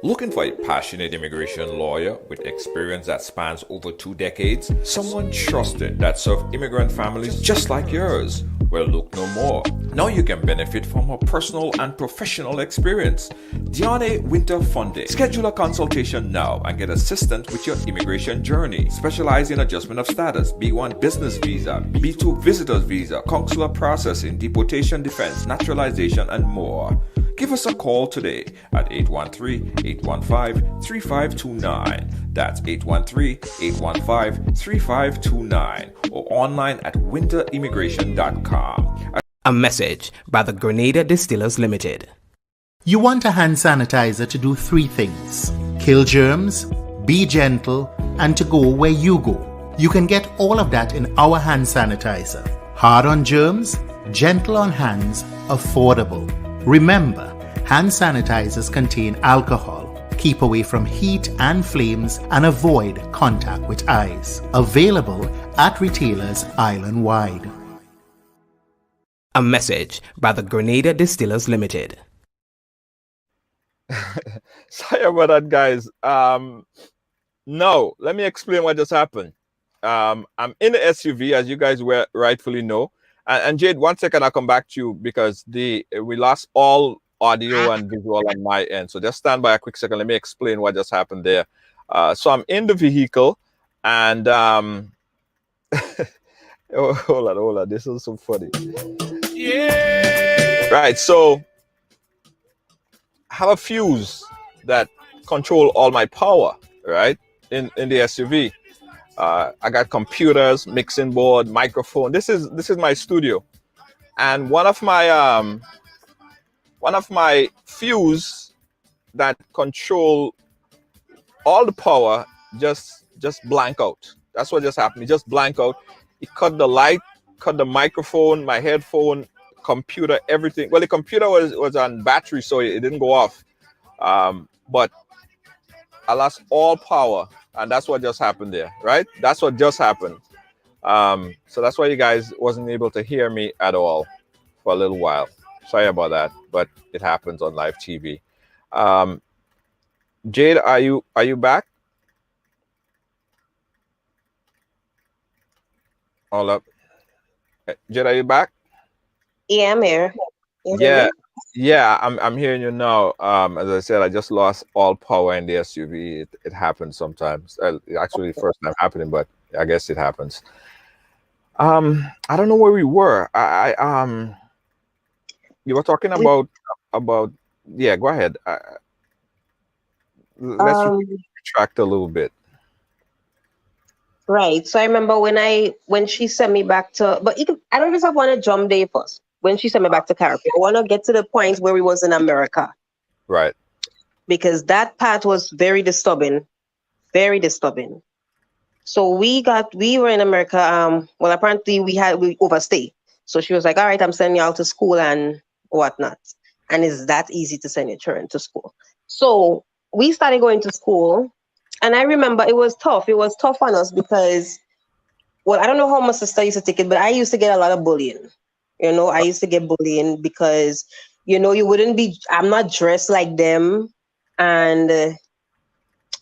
Looking for a passionate immigration lawyer with experience that spans over 2 decades? Someone trusted that served immigrant families just like yours? Well, look no more. Now you can benefit from her personal and professional experience. Diane Winter Funding. Schedule a consultation now and get assistance with your immigration journey. Specialize in adjustment of status, B1 business visa, B2 visitors visa, consular processing, deportation defense, naturalization, and more. Give us a call today at 813-815-3529. That's 813-815-3529 or online at winterimmigration.com. A message by the Grenada Distillers Limited. You want a hand sanitizer to do 3 things: kill germs, be gentle, and to go where you go. You can get all of that in our hand sanitizer. Hard on germs, gentle on hands, affordable. Remember, hand sanitizers contain alcohol. Keep away from heat and flames and avoid contact with eyes. Available at retailers island-wide. A message by the Grenada Distillers Limited. Sorry about that, guys. No, let me explain what just happened. I'm in the SUV, as you guys rightfully know. And Jade, 1 second, I'll come back to you because we lost all audio and visual on my end. So just stand by a quick second. Let me explain what just happened there. So I'm in the vehicle and oh, hold on. This is so funny. Yeah. Right. So I have a fuse that control all my power, right? In the SUV. I got computers, mixing board, microphone. This is my studio. And one of my fuse that control all the power just blank out. That's what just happened. It just blank out. It cut the light, cut the microphone, my headphone, computer, everything. Well, the computer was on battery, so it didn't go off. But I lost all power, and that's what just happened there, right? That's what just happened. So that's why you guys wasn't able to hear me at all for a little while. Sorry about that, but it happens on live TV. Jade, are you back? Hold up. Jade, are you back? Yeah, I'm here. Yeah, I'm hearing you now. As I said, I just lost all power in the SUV. It happens sometimes. Actually, first time happening, but I guess it happens. I don't know where we were. You were talking about yeah. Go ahead. Let's retract a little bit. Right. So I remember when she sent me back to, but I don't just want to jump there first. When she sent me back to Caribbean, I want to get to the point where we was in America. Right. Because that part was very disturbing. Very disturbing. So we were in America. Well, apparently we overstayed. So she was like, all right, I'm sending you out to school and whatnot. And it's that easy to send your children to school. So we started going to school. And I remember it was tough. It was tough on us because, well, I don't know how my sister used to take it, but I used to get a lot of bullying. I used to get bullying because, I'm not dressed like them. And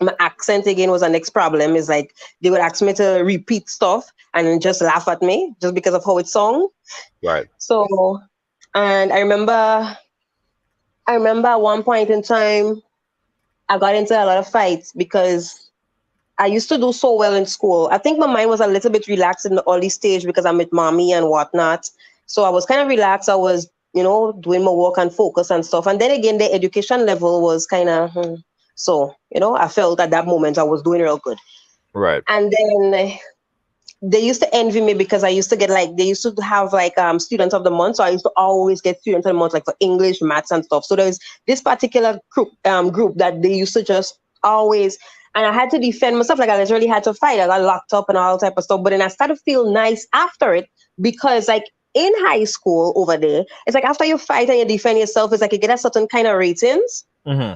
my accent again was the next problem. Is like they would ask me to repeat stuff and then just laugh at me just because of how it sung. Right. So, and I remember at one point in time, I got into a lot of fights because I used to do so well in school. I think my mind was a little bit relaxed in the early stage because I'm with mommy and whatnot. So I was kind of relaxed. I was, doing my work and focus and stuff. And then again, the education level was kind of, so, I felt at that moment I was doing real good. Right. And then they used to envy me because I used to get they used to have students of the month. So I used to always get students of the month, like for English, maths and stuff. So there was this particular group that they used to just always, and I had to defend myself. Like I literally had to fight. I got locked up and all type of stuff. But then I started to feel nice after it because in high school over there, it's like after you fight and you defend yourself, it's like you get a certain kind of ratings. Mm-hmm.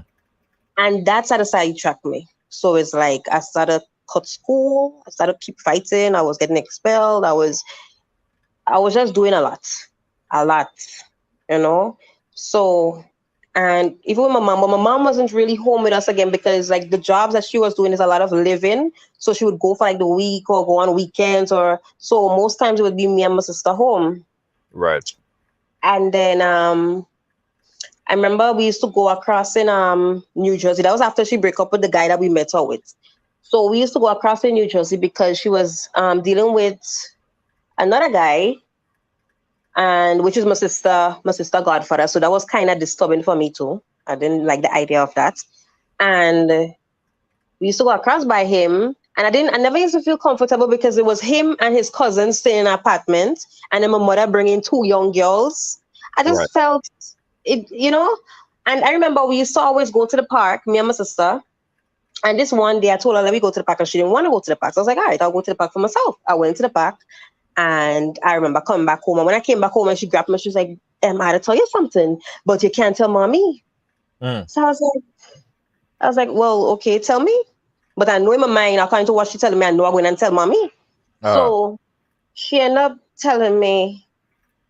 And that started sidetrack me. So it's like I started cut school, I started keep fighting, I was getting expelled, I was just doing a lot, you know. So, and even with my mom, but my mom wasn't really home with us again because like the jobs that she was doing is a lot of living. So she would go for like the week or go on weekends, or so most times it would be me and my sister home. Right. And then I remember we used to go across in New Jersey. That was after she broke up with the guy that we met her with. So we used to go across in New Jersey because she was dealing with another guy, and which is my sister godfather. So that was kind of disturbing for me too. I didn't like the idea of that. And we used to go across by him, and I never used to feel comfortable because it was him and his cousins staying in an apartment, and then my mother bringing two young girls. I just Right. felt it, you know. And I remember we used to always go to the park, me and my sister. And this one day I told her, let me go to the park, and she didn't want to go to the park. So I was like, all right, I'll go to the park for myself. I went to the park, and I remember coming back home. And when I came back home, and she grabbed me, she was like, I had to tell you something, but you can't tell mommy. So I was like, well, okay, tell me. But I know in my mind, according to what she telling me, I know I'm going to tell mommy. So she ended up telling me,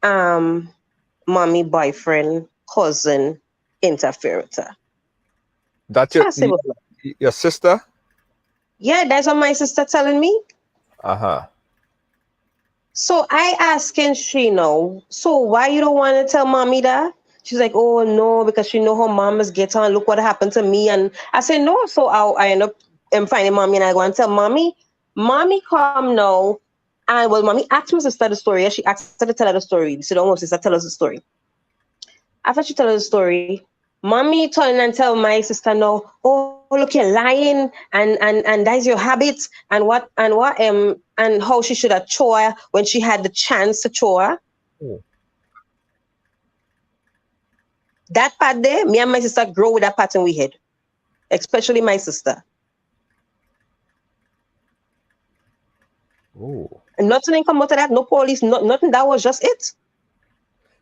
mommy, boyfriend, cousin interfere with her. That's So I said, well, your sister? yeah, that's what my sister telling me. Uh-huh. So I asking she know, so why you don't want to tell mommy that? She's like, oh no, because she know her mom is get on. Look what happened to me. And I said no. So I end up finding mommy, and I go and tell mommy. Mommy come now. And well, mommy asked my sister the story. She asked her to tell her the story. She don't want sister tell us the story. After she tell us the story, mommy turn and tell my sister no, oh look, you're lying, and that's your habit, and how she should have chore when she had the chance to chore. Oh. That part there, me and my sister grow with that part in we head, especially my sister. Oh. And nothing come out of that, no police, nothing. That was just it.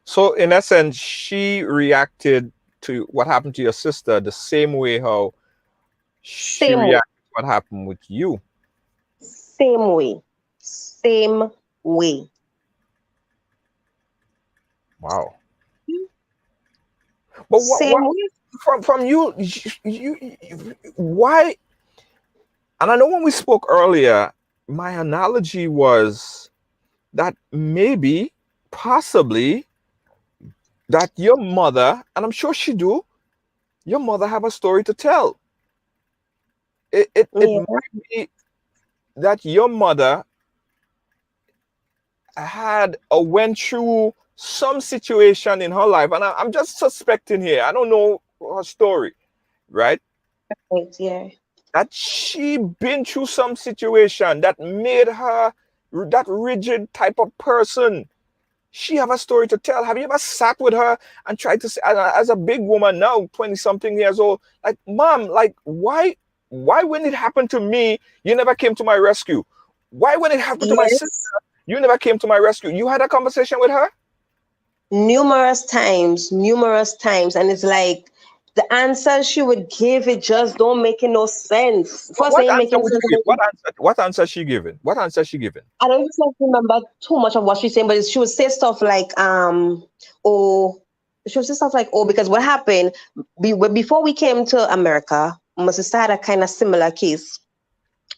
So in essence, she reacted to what happened to your sister the same way how she Same way. reacted to what happened with you. Same way. Same way. Wow. But Same way. from you, why? And I know when we spoke earlier, my analogy was that maybe, possibly, that your mother, and I'm sure she do, your mother have a story to tell. It might be that your mother had or went through some situation in her life, and I'm just suspecting here. I don't know her story, right? Right, yeah. That she been through some situation that made her that rigid type of person. She have a story to tell. Have you ever sat with her and tried to say, as a big woman now, 20 something years old, like, mom, like, why when it happened to me, you never came to my rescue? Why when it happened to my Yes. sister, you never came to my rescue? You had a conversation with her? Numerous times, and it's like the answer she would give, it just don't make no sense. First What thing answer making would sense. you give? What answer she given? What answer she given? I don't just like remember too much of what she's saying, but she would say stuff like oh, she would say stuff like, oh, because what happened before we came to America, my sister had a kind of similar case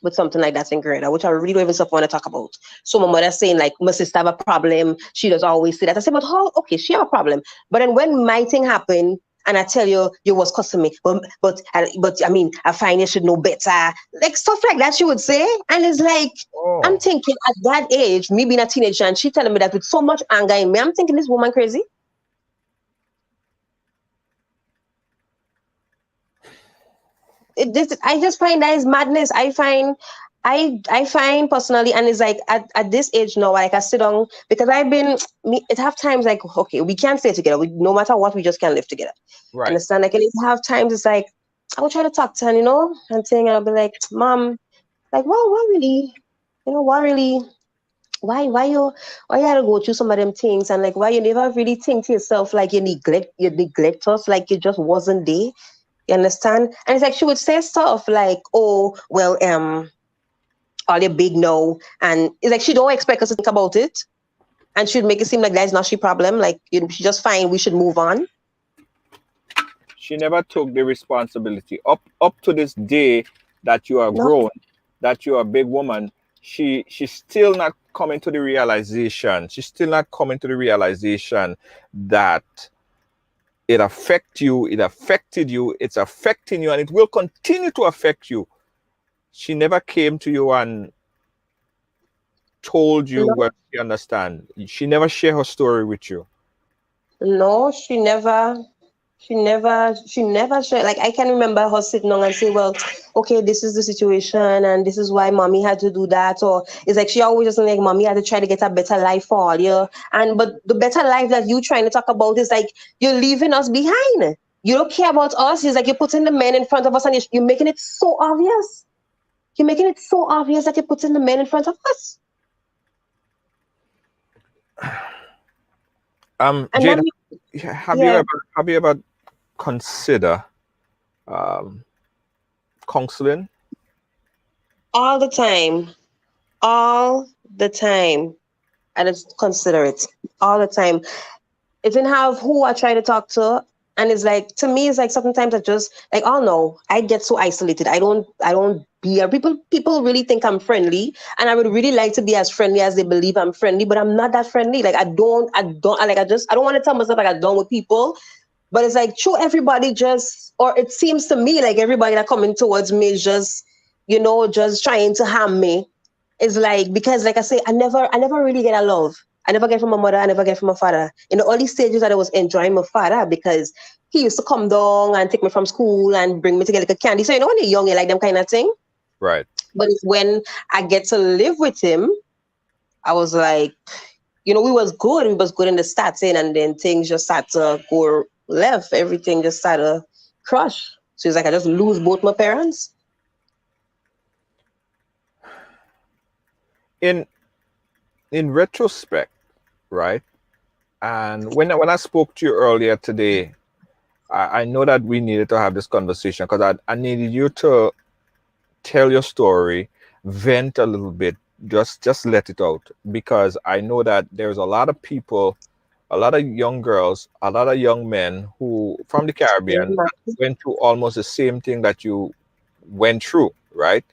with something like that in Grenada, which I really don't even want to talk about. So my mother saying like, my sister have a problem. She does always say that. I said, but how? Okay, she have a problem. But then when my thing happened, and I tell you, you was cussing me, but I mean, I find you should know better. Like stuff like that, she would say. And it's like, I'm thinking at that age, me being a teenager, and she telling me that with so much anger in me, I'm thinking this woman crazy. I just find that is madness. I find personally, and it's like at this age now, like I sit down because it have times like, okay, we can't stay together. No matter what, we just can't live together. Right. Understand? Like, and it have times it's like I will try to talk to her, and saying, I'll be like, mom, like, what really, what really why you had to go through some of them things, and like why you never really think to yourself like you neglect us, like you just wasn't there. You understand? And it's like she would say stuff like, oh well, all your big no, and it's like she don't expect us to think about it, and she'd make it seem like that's not she problem. Like she just fine, we should move on. She never took the responsibility up to this day that you are No. grown, that you are a big woman. She's still not coming to the realization. She's still not coming to the realization that it affected you, it's affecting you, and it will continue to affect you. She never came to you and told you No. what you understand. She never shared her story with you. No, she never shared. Like I can remember her sitting down and say, well, okay, this is the situation and this is why mommy had to do that. Or it's like she always just like mommy had to try to get a better life for all you. And but the better life that you trying to talk about is like you're leaving us behind. You don't care about us. It's like you're putting the men in front of us and you're making it so obvious. You're making it so obvious that you're putting the men in front of us. And Jade, then have you ever consider counseling? all the time. I just consider it all the time. It didn't have who I try to talk to. And it's like, to me, it's like sometimes I just like, oh no, I get so isolated. I don't be people really think I'm friendly. And I would really like to be as friendly as they believe I'm friendly, but I'm not that friendly. Like I don't want to tell myself like I'm done with people. But it's like true, everybody just, or it seems to me like everybody that coming towards me is just, just trying to harm me. It's like, because like I say, I never really get a love. I never get from my mother, I never get from my father. In the early stages that I was enjoying my father because he used to come down and take me from school and bring me to get like a candy. So when you're young, you like them kind of thing. Right. But it's when I get to live with him, I was like, we was good in the starting, and then things just started to go left. Everything just started to crush. So it's like I just lose both my parents. In retrospect, right? And when I spoke to you earlier today, I know that we needed to have this conversation because I needed you to tell your story, vent a little bit, just let it out, because I know that there's a lot of people, a lot of young girls, a lot of young men who from the Caribbean went through almost the same thing that you went through, right?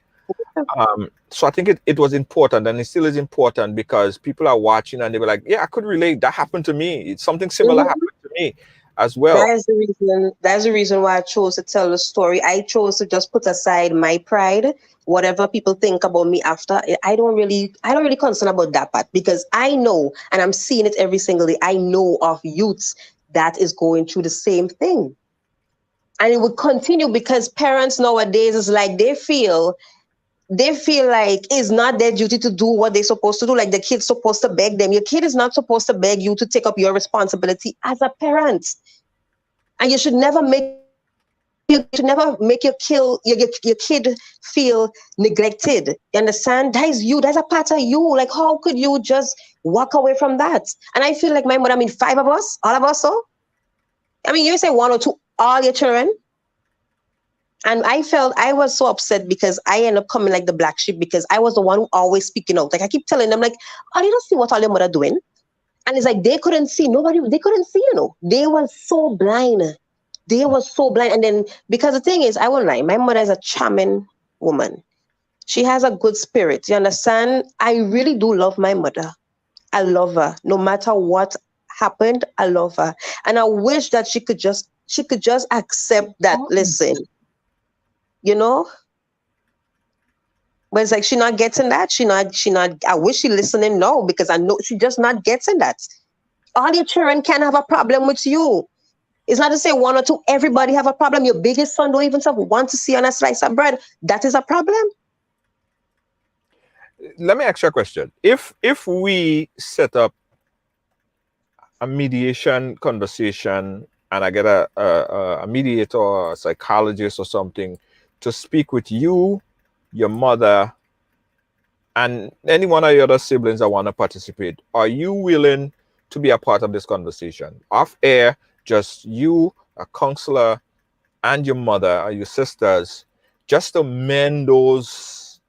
So I think it was important, and it still is important, because people are watching and they were like, yeah, I could relate. That happened to me. It's something similar happened to me as well. That's the reason why I chose to tell the story. I chose to just put aside my pride, whatever people think about me after. I don't really concern about that part, because I know, and I'm seeing it every single day, I know of youths that is going through the same thing. And it would continue, because parents nowadays is like they feel like it's not their duty to do what they're supposed to do. Like the kid's supposed to beg them. Your kid is not supposed to beg you to take up your responsibility as a parent. And you should never make your kid feel neglected. You understand? That is you. That's a part of you. Like, how could you just walk away from that? And I feel like my mother, 5 of us, all of us, so. You say 1 or 2, all your children. And I was so upset because I ended up coming like the black sheep, because I was the one who always speaking out. Like I keep telling them, like, oh, you don't see what all your mother doing? And it's like they couldn't see. They couldn't see, They were so blind. And then, because the thing is, I won't lie, my mother is a charming woman. She has a good spirit. You understand? I really do love my mother. I love her. No matter what happened, I love her. And I wish that she could just accept that, listen. But it's like she not getting that. She not. I wish she listening. No, because I know she just not getting that. All your children can have a problem with you. It's not to say 1 or 2. Everybody have a problem. Your biggest son don't even want to see on a slice of bread. That is a problem. Let me ask you a question. If we set up a mediation conversation, and I get a mediator or a psychologist or something to speak with you, your mother, and any one of your other siblings that want to participate, are you willing to be a part of this conversation? Off air, just you, a counselor, and your mother or your sisters, just to mend those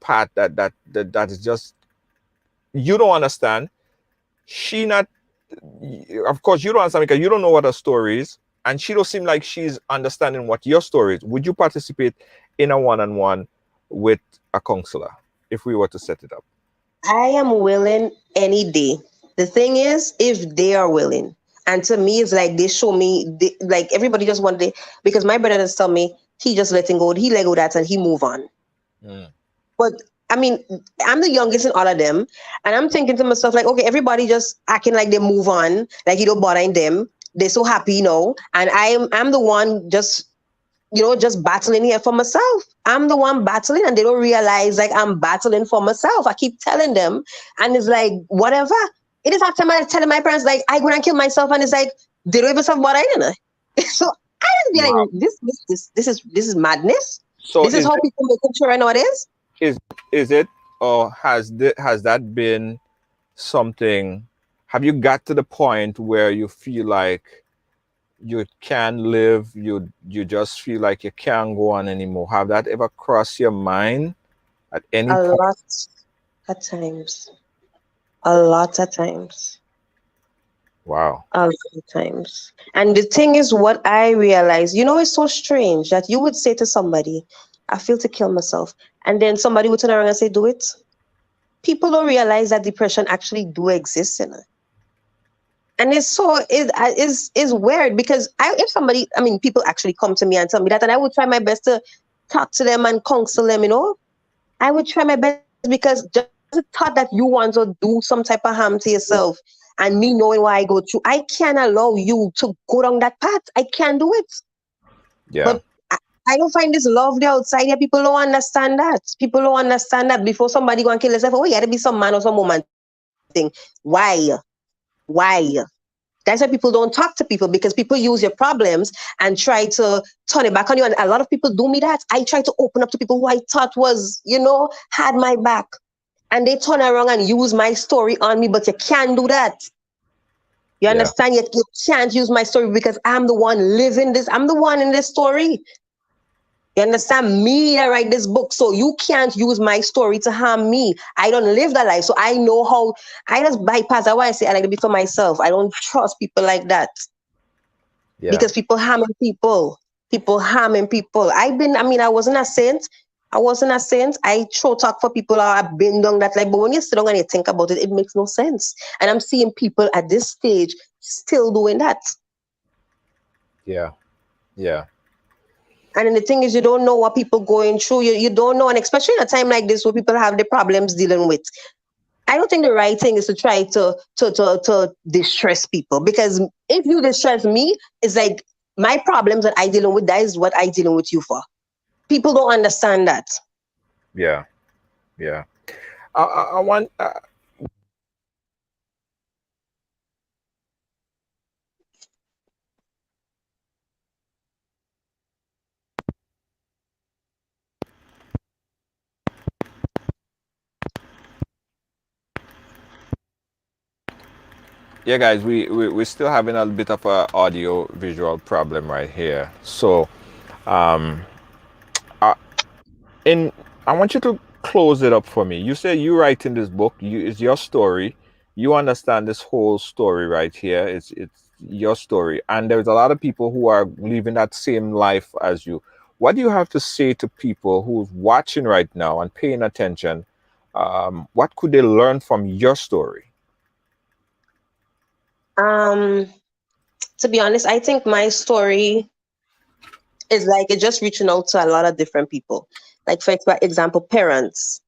part that is just, you don't understand. She not, of course you don't understand because you don't know what her story is, and she don't seem like she's understanding what your story is. Would you participate in a one-on-one with a counselor if we were to set it up? I am willing any day. The thing is, if they are willing. And to me, it's like they show me, like everybody just one day, because my brother just tell me he just letting go, he let go that and he move on. But I mean, I'm the youngest in all of them. And I'm thinking to myself, like, okay, everybody just acting like they move on, like you don't bother them. They're so happy, you know. And I'm the one just, you know, just battling here for myself. I'm the one battling and they don't realize like I'm battling for myself. I keep telling them and it's like, whatever. It is after my telling my parents, like, I go and kill myself and it's like, they don't even talk about it, you know? So I just be like, this is madness. So this is how people make it sure nowadays. Is it, or has that been something, have you got to the point where you feel like you can't live, you just feel like you can't go on anymore? Have that ever crossed your mind at any point? A lot of times. A lot of times. Wow. A lot of times. And the thing is, what I realized, you know, it's so strange that you would say to somebody, I feel to kill myself. And then somebody would turn around and say, do it. People don't realize that depression actually do exist in it. And it's so, it's weird because if somebody, I mean, people actually come to me and tell me that, and I would try my best to talk to them and counsel them, you know. I would try my best because just the thought that you want to do some type of harm to yourself and me knowing what I go through, I can't allow you to go down that path. I can't do it. Yeah. But I don't find this love there outside here. People don't understand that. People don't understand that before somebody go and kill themselves, oh, you had to be some man or some woman thing. Why? That's why people don't talk to people, because people use your problems and try to turn it back on you. And a lot of people do me that. I try to open up to people who I thought was, you know, had my back. And they turn around and use my story on me, but you can't do that. You understand? You can't use my story because I'm the one living this. I'm the one in this story. You understand? Me, I write this book, so you can't use my story to harm me. I don't live that life, so I know how. I just bypass. That's why I say I like to be for myself. I don't trust people like that. Yeah. Because people harming people. People harming people. I wasn't a saint. I throw talk for people. I've been down that life. But when you sit down and you think about it, it makes no sense. And I'm seeing people at this stage still doing that. Yeah. And then the thing is, you don't know what people going through. You don't know. And especially in a time like this where people have the problems dealing with. I don't think the right thing is to try to distress people. Because if you distress me, it's like my problems that I dealing with, that is what I dealing with you for. People don't understand that. Yeah. I want... Yeah, guys, we're still having a bit of a audio visual problem right here. So, I want you to close it up for me. You say you write in this book. It's your story. You understand this whole story right here. It's your story, and there's a lot of people who are living that same life as you. What do you have to say to people who's watching right now and paying attention? What could they learn from your story? To be honest, I think my story is like it's just reaching out to a lot of different people. Like, for example, parents,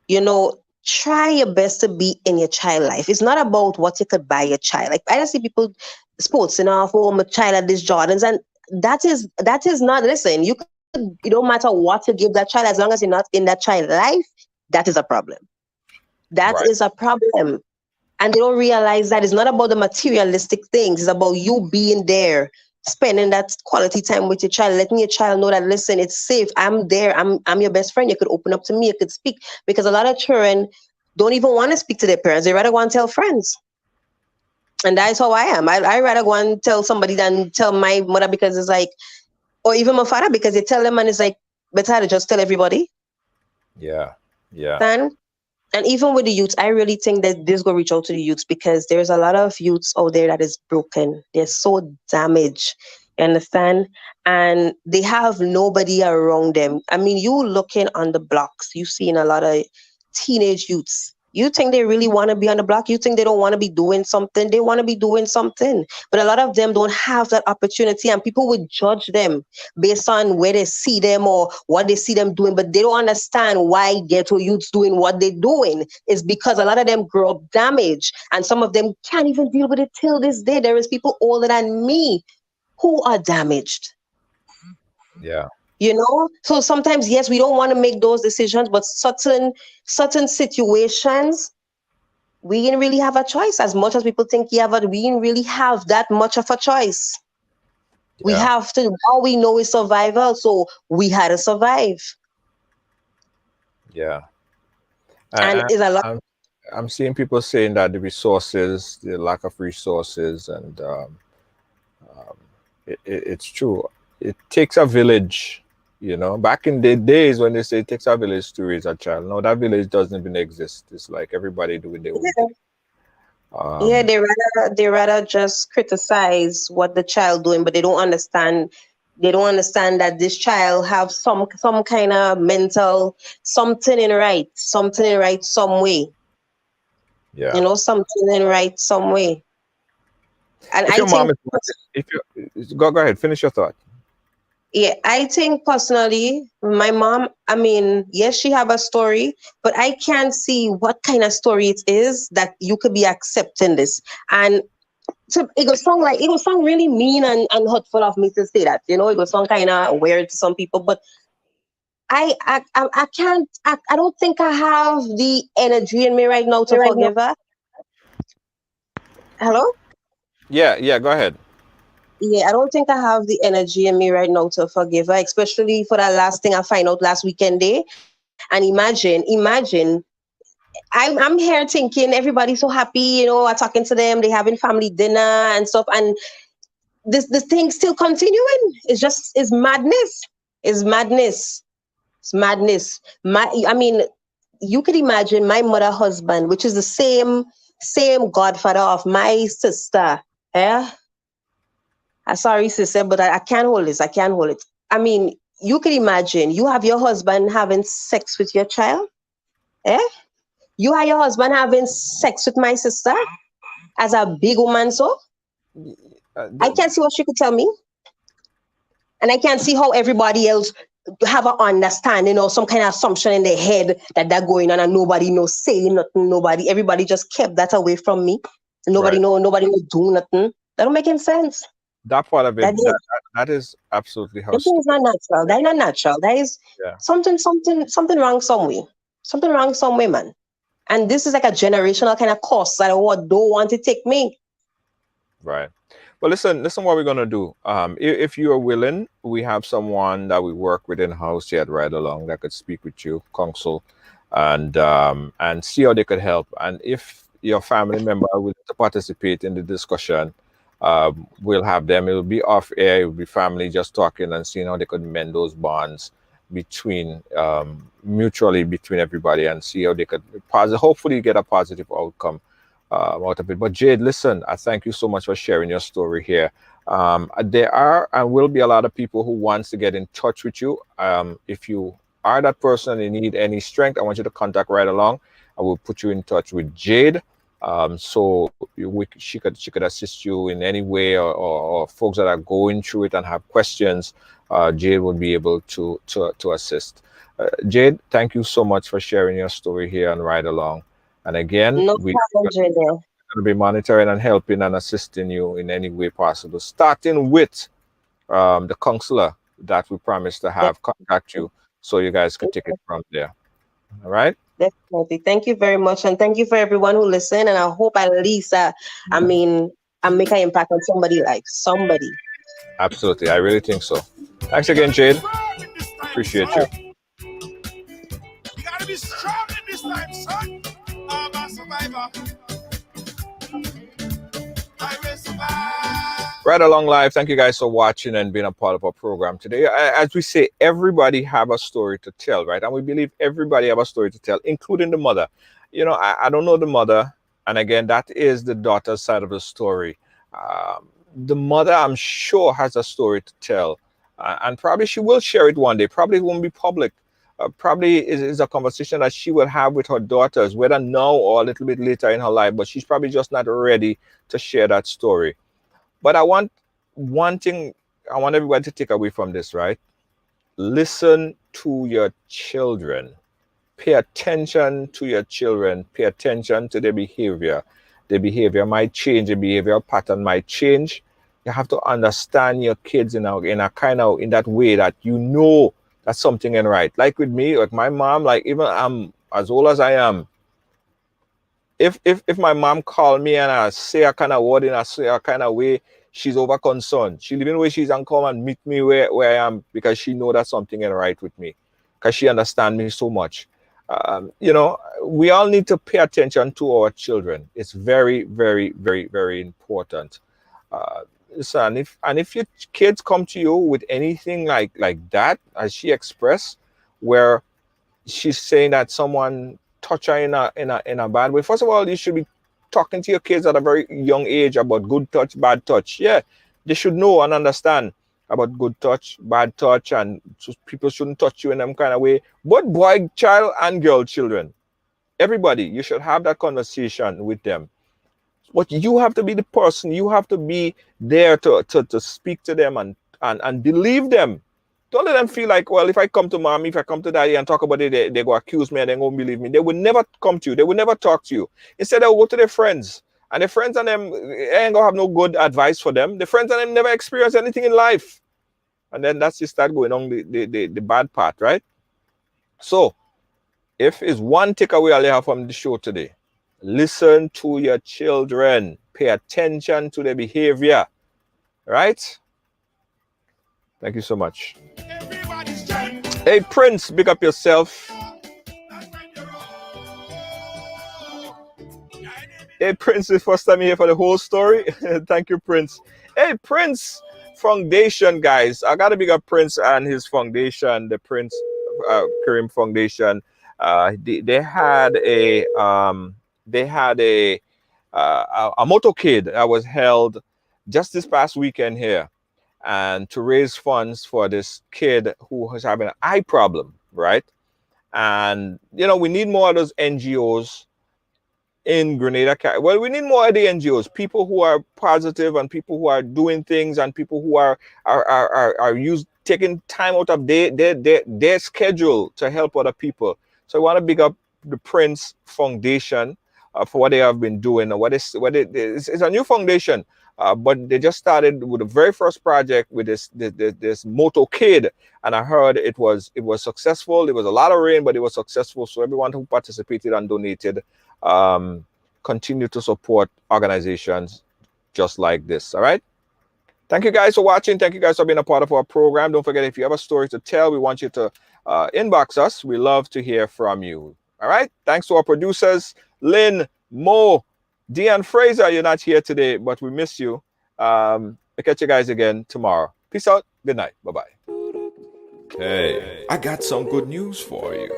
you know, try your best to be in your child life. It's not about what you could buy your child. Like, I just see people sports in our home, a child at this Jordans, and that is not, listen, you could, it don't matter what you give that child, as long as you're not in that child life, that is a problem. That is a problem. And they don't realize that it's not about the materialistic things. It's about you being there spending that quality time with your child, letting your child know that, listen, it's safe. I'm there. I'm your best friend. You could open up to me. You could speak. Because a lot of children don't even want to speak to their parents. They rather go and tell friends. And that's how I am. I rather go and tell somebody than tell my mother, because it's like, or even my father, because they tell them and it's like, better to just tell everybody. Yeah. Yeah. And even with the youths, I really think that this go reach out to the youths, because there's a lot of youths out there that is broken. They're so damaged. You understand? And they have nobody around them. I mean, you looking on the blocks, you seeing a lot of teenage youths. You think they really want to be on the block? You think they don't want to be doing something? They want to be doing something. But a lot of them don't have that opportunity, and people would judge them based on where they see them or what they see them doing. But they don't understand why ghetto youths doing what they're doing. Is because a lot of them grow up damaged, and some of them can't even deal with it till this day. There is people older than me who are damaged. Yeah. You know, so sometimes, yes, we don't want to make those decisions, but certain situations, we didn't really have a choice. As much as people think, yeah, but we didn't really have that much of a choice. We have to, all we know is survival, so we had to survive. Yeah. And it's a lot. I'm seeing people saying that the lack of resources, and it's true. It takes a village. You know, back in the days when they say it takes a village to raise a child, no, that village doesn't even exist. It's like everybody doing their own thing. Yeah, they rather just criticize what the child doing, but they don't understand. They don't understand that this child have some kind of mental something in right some way. Yeah, You know, something in right some way. And if I your mom think, is, go ahead, finish your thought. yeah, I think personally, my mom, I mean, yes, she have a story, but I can't see what kind of story it is that you could be accepting this. And so it would sound really mean and hurtful of me to say that, you know, it would sound kind of weird to some people, but I can't, I don't think I have the energy in me right now to forgive her. Hello? Yeah, go ahead. Yeah, I don't think I have the energy in me right now to forgive her, especially for that last thing I find out last weekend day. And imagine, I'm here thinking everybody's so happy, you know, I'm talking to them, they having family dinner and stuff, and this thing still continuing. It's madness. It's madness. It's madness. I mean, you could imagine my mother husband, which is the same godfather of my sister. Yeah. I'm sorry, sister, but I can't hold this. I can't hold it. I mean, you could imagine you have your husband having sex with your child. Eh? You have your husband having sex with my sister as a big woman, so I can't see what she could tell me. And I can't see how everybody else have an understanding or some kind of assumption in their head that going on, and nobody knows saying nothing. Everybody just kept that away from me. Nobody know do nothing. That don't make any sense. That part of it, that is absolutely how. That is not natural. That is not natural. That is something wrong somewhere. Something wrong somewhere, man. And this is like a generational kind of curse that I don't want to take me. Right. Well, listen what we're going to do. If you are willing, we have someone that we work with in-house here at Ridealong that could speak with you, counsel, and see how they could help. And if your family member will to participate in the discussion, we'll have them. It will be off air. It will be family just talking and seeing how they could mend those bonds between mutually between everybody, and see how they could hopefully get a positive outcome out of it. But Jade, listen, I thank you so much for sharing your story here. There are and will be a lot of people who wants to get in touch with you. If you are that person and you need any strength, I want you to contact Ridealong. I will put you in touch with Jade. So she could assist you in any way, or folks that are going through it and have questions, Jade will be able to assist. Jade, thank you so much for sharing your story here on Ridealong. And again, we're going to be monitoring and helping and assisting you in any way possible, starting with the counselor that we promised to have contact you, so you guys can take it from there. All right? Definitely. Thank you very much. And thank you for everyone who listened. And I hope at least, I make an impact on somebody's life. Somebody. Absolutely. I really think so. Thanks again, Jade. Appreciate you. You gotta be strong in this time, son. I'm a survivor. I will survive. Ridealong Live. Thank you guys for watching and being a part of our program today. As we say, everybody have a story to tell, right? And we believe everybody have a story to tell, including the mother. You know, I don't know the mother. And again, that is the daughter's side of the story. The mother, I'm sure, has a story to tell. And probably she will share it one day. Probably it won't be public. Probably is a conversation that she will have with her daughters, whether now or a little bit later in her life. But she's probably just not ready to share that story. But I want one thing I want everybody to take away from this, right? Listen to your children. Pay attention to your children. Pay attention to their behavior. Their behavior might change. The behavioral pattern might change. You have to understand your kids in that way that you know that something ain't right. Like with me, like my mom, like even I'm as old as I am. If my mom called me and I say a kind of word in a kind of way, she's over concerned. She even way she's and come and meet me where I am because she know that something ain't right with me. Because she understands me so much. You know, we all need to pay attention to our children. It's very, very, very, very important. Listen, if your kids come to you with anything like that, as she expressed, where she's saying that someone touch her in a bad way. First of all, you should be talking to your kids at a very young age about good touch, bad touch. Yeah, they should know and understand about good touch, bad touch, and people shouldn't touch you in them kind of way. But boy, child, and girl children, everybody, you should have that conversation with them. But you have to be the person. You have to be there to speak to them and believe them. Don't let them feel like, well, if I come to mommy, if I come to daddy and talk about it, they go accuse me and they won't believe me. They will never come to you. They will never talk to you. Instead, they'll go to their friends. And their friends and them ain't gonna have no good advice for them. The friends and them never experience anything in life. And then that's just start going on the bad part, right? So, if it's one takeaway I'll have from the show today, listen to your children. Pay attention to their behavior, right? Thank you so much. Hey, Prince, big up yourself. Hey, Prince, is first time here for the whole story. Thank you, Prince. Hey, Prince Foundation, guys. I got to big up Prince and his foundation, the Prince Kareem Foundation. They had a motorcade that was held just this past weekend here, and to raise funds for this kid who was having an eye problem, right? And you know, we need more of those NGOs in Grenada. Well, we need more of the NGOs, people who are positive and people who are doing things and people who are taking time out of their schedule to help other people. So I want to big up the Prince Foundation for what they have been doing. It's a new foundation, but they just started with the very first project with this motorcade, and I heard it was successful. It was a lot of rain, but it was successful. So everyone who participated and donated, continue to support organizations just like this. All right. Thank you guys for watching. Thank you guys for being a part of our program. Don't forget, if you have a story to tell, we want you to inbox us. We love to hear from you. All right. Thanks to our producers, Lynn, Mo, Deanne Fraser. You're not here today, but we miss you. I'll catch you guys again tomorrow. Peace out. Good night. Bye-bye. Hey, I got some good news for you.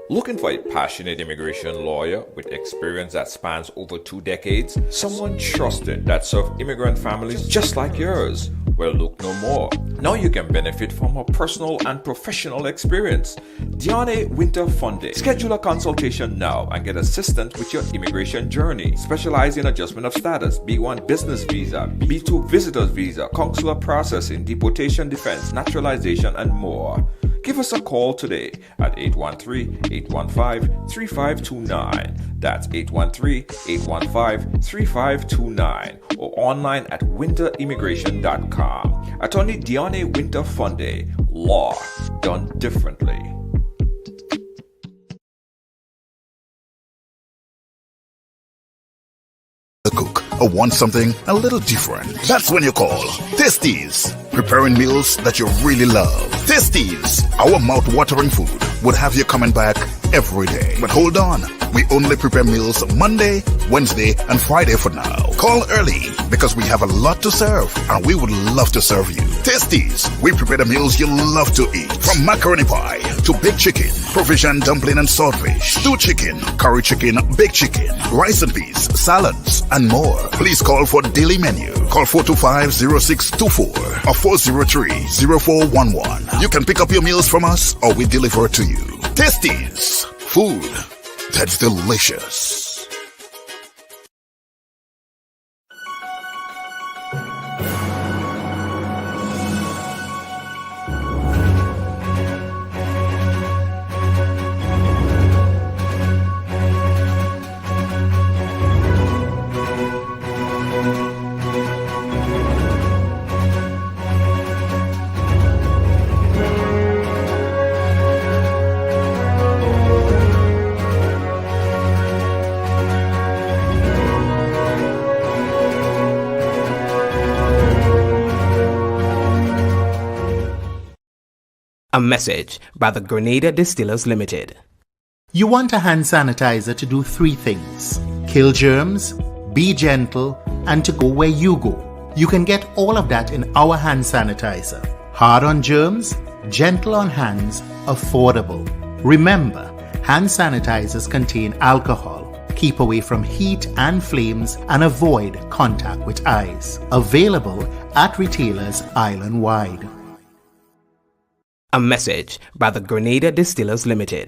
Looking for a passionate immigration lawyer with experience that spans over 2 decades? Someone trusted that served immigrant families just like yours? Well, look no more. Now you can benefit from her personal and professional experience. Diane Winter Funde. Schedule a consultation now and get assistance with your immigration journey. Specialize in adjustment of status, B1 business visa, B2 visitor's visa, consular processing, deportation defense, naturalization, and more. Give us a call today at 813-815-3529. That's 813-815-3529 or online at winterimmigration.com. Attorney Diane Winter Funde. Law done differently. The cook. or want something a little different? That's when you call Tasties. Preparing meals that you really love. Tasties, our mouth-watering food, would have you coming back every day. But hold on, we only prepare meals Monday, Wednesday, and Friday for now. Call early because we have a lot to serve and we would love to serve you. Tasties, we prepare the meals you love to eat. From macaroni pie to baked chicken, provision dumpling and saltfish, stewed chicken, curry chicken, baked chicken, rice and peas, salads, and more. Please call for daily menu. Call 425-0624 or 403-0411. You can pick up your meals from us or we deliver to you. Tasties, food that's delicious. A message by the Grenada Distillers Limited. You want a hand sanitizer to do three things: kill germs, be gentle, and to go where you go. You can get all of that in our hand sanitizer. Hard on germs, gentle on hands, affordable. Remember, hand sanitizers contain alcohol. Keep away from heat and flames and avoid contact with eyes. Available at retailers island-wide. A message by the Grenada Distillers Limited.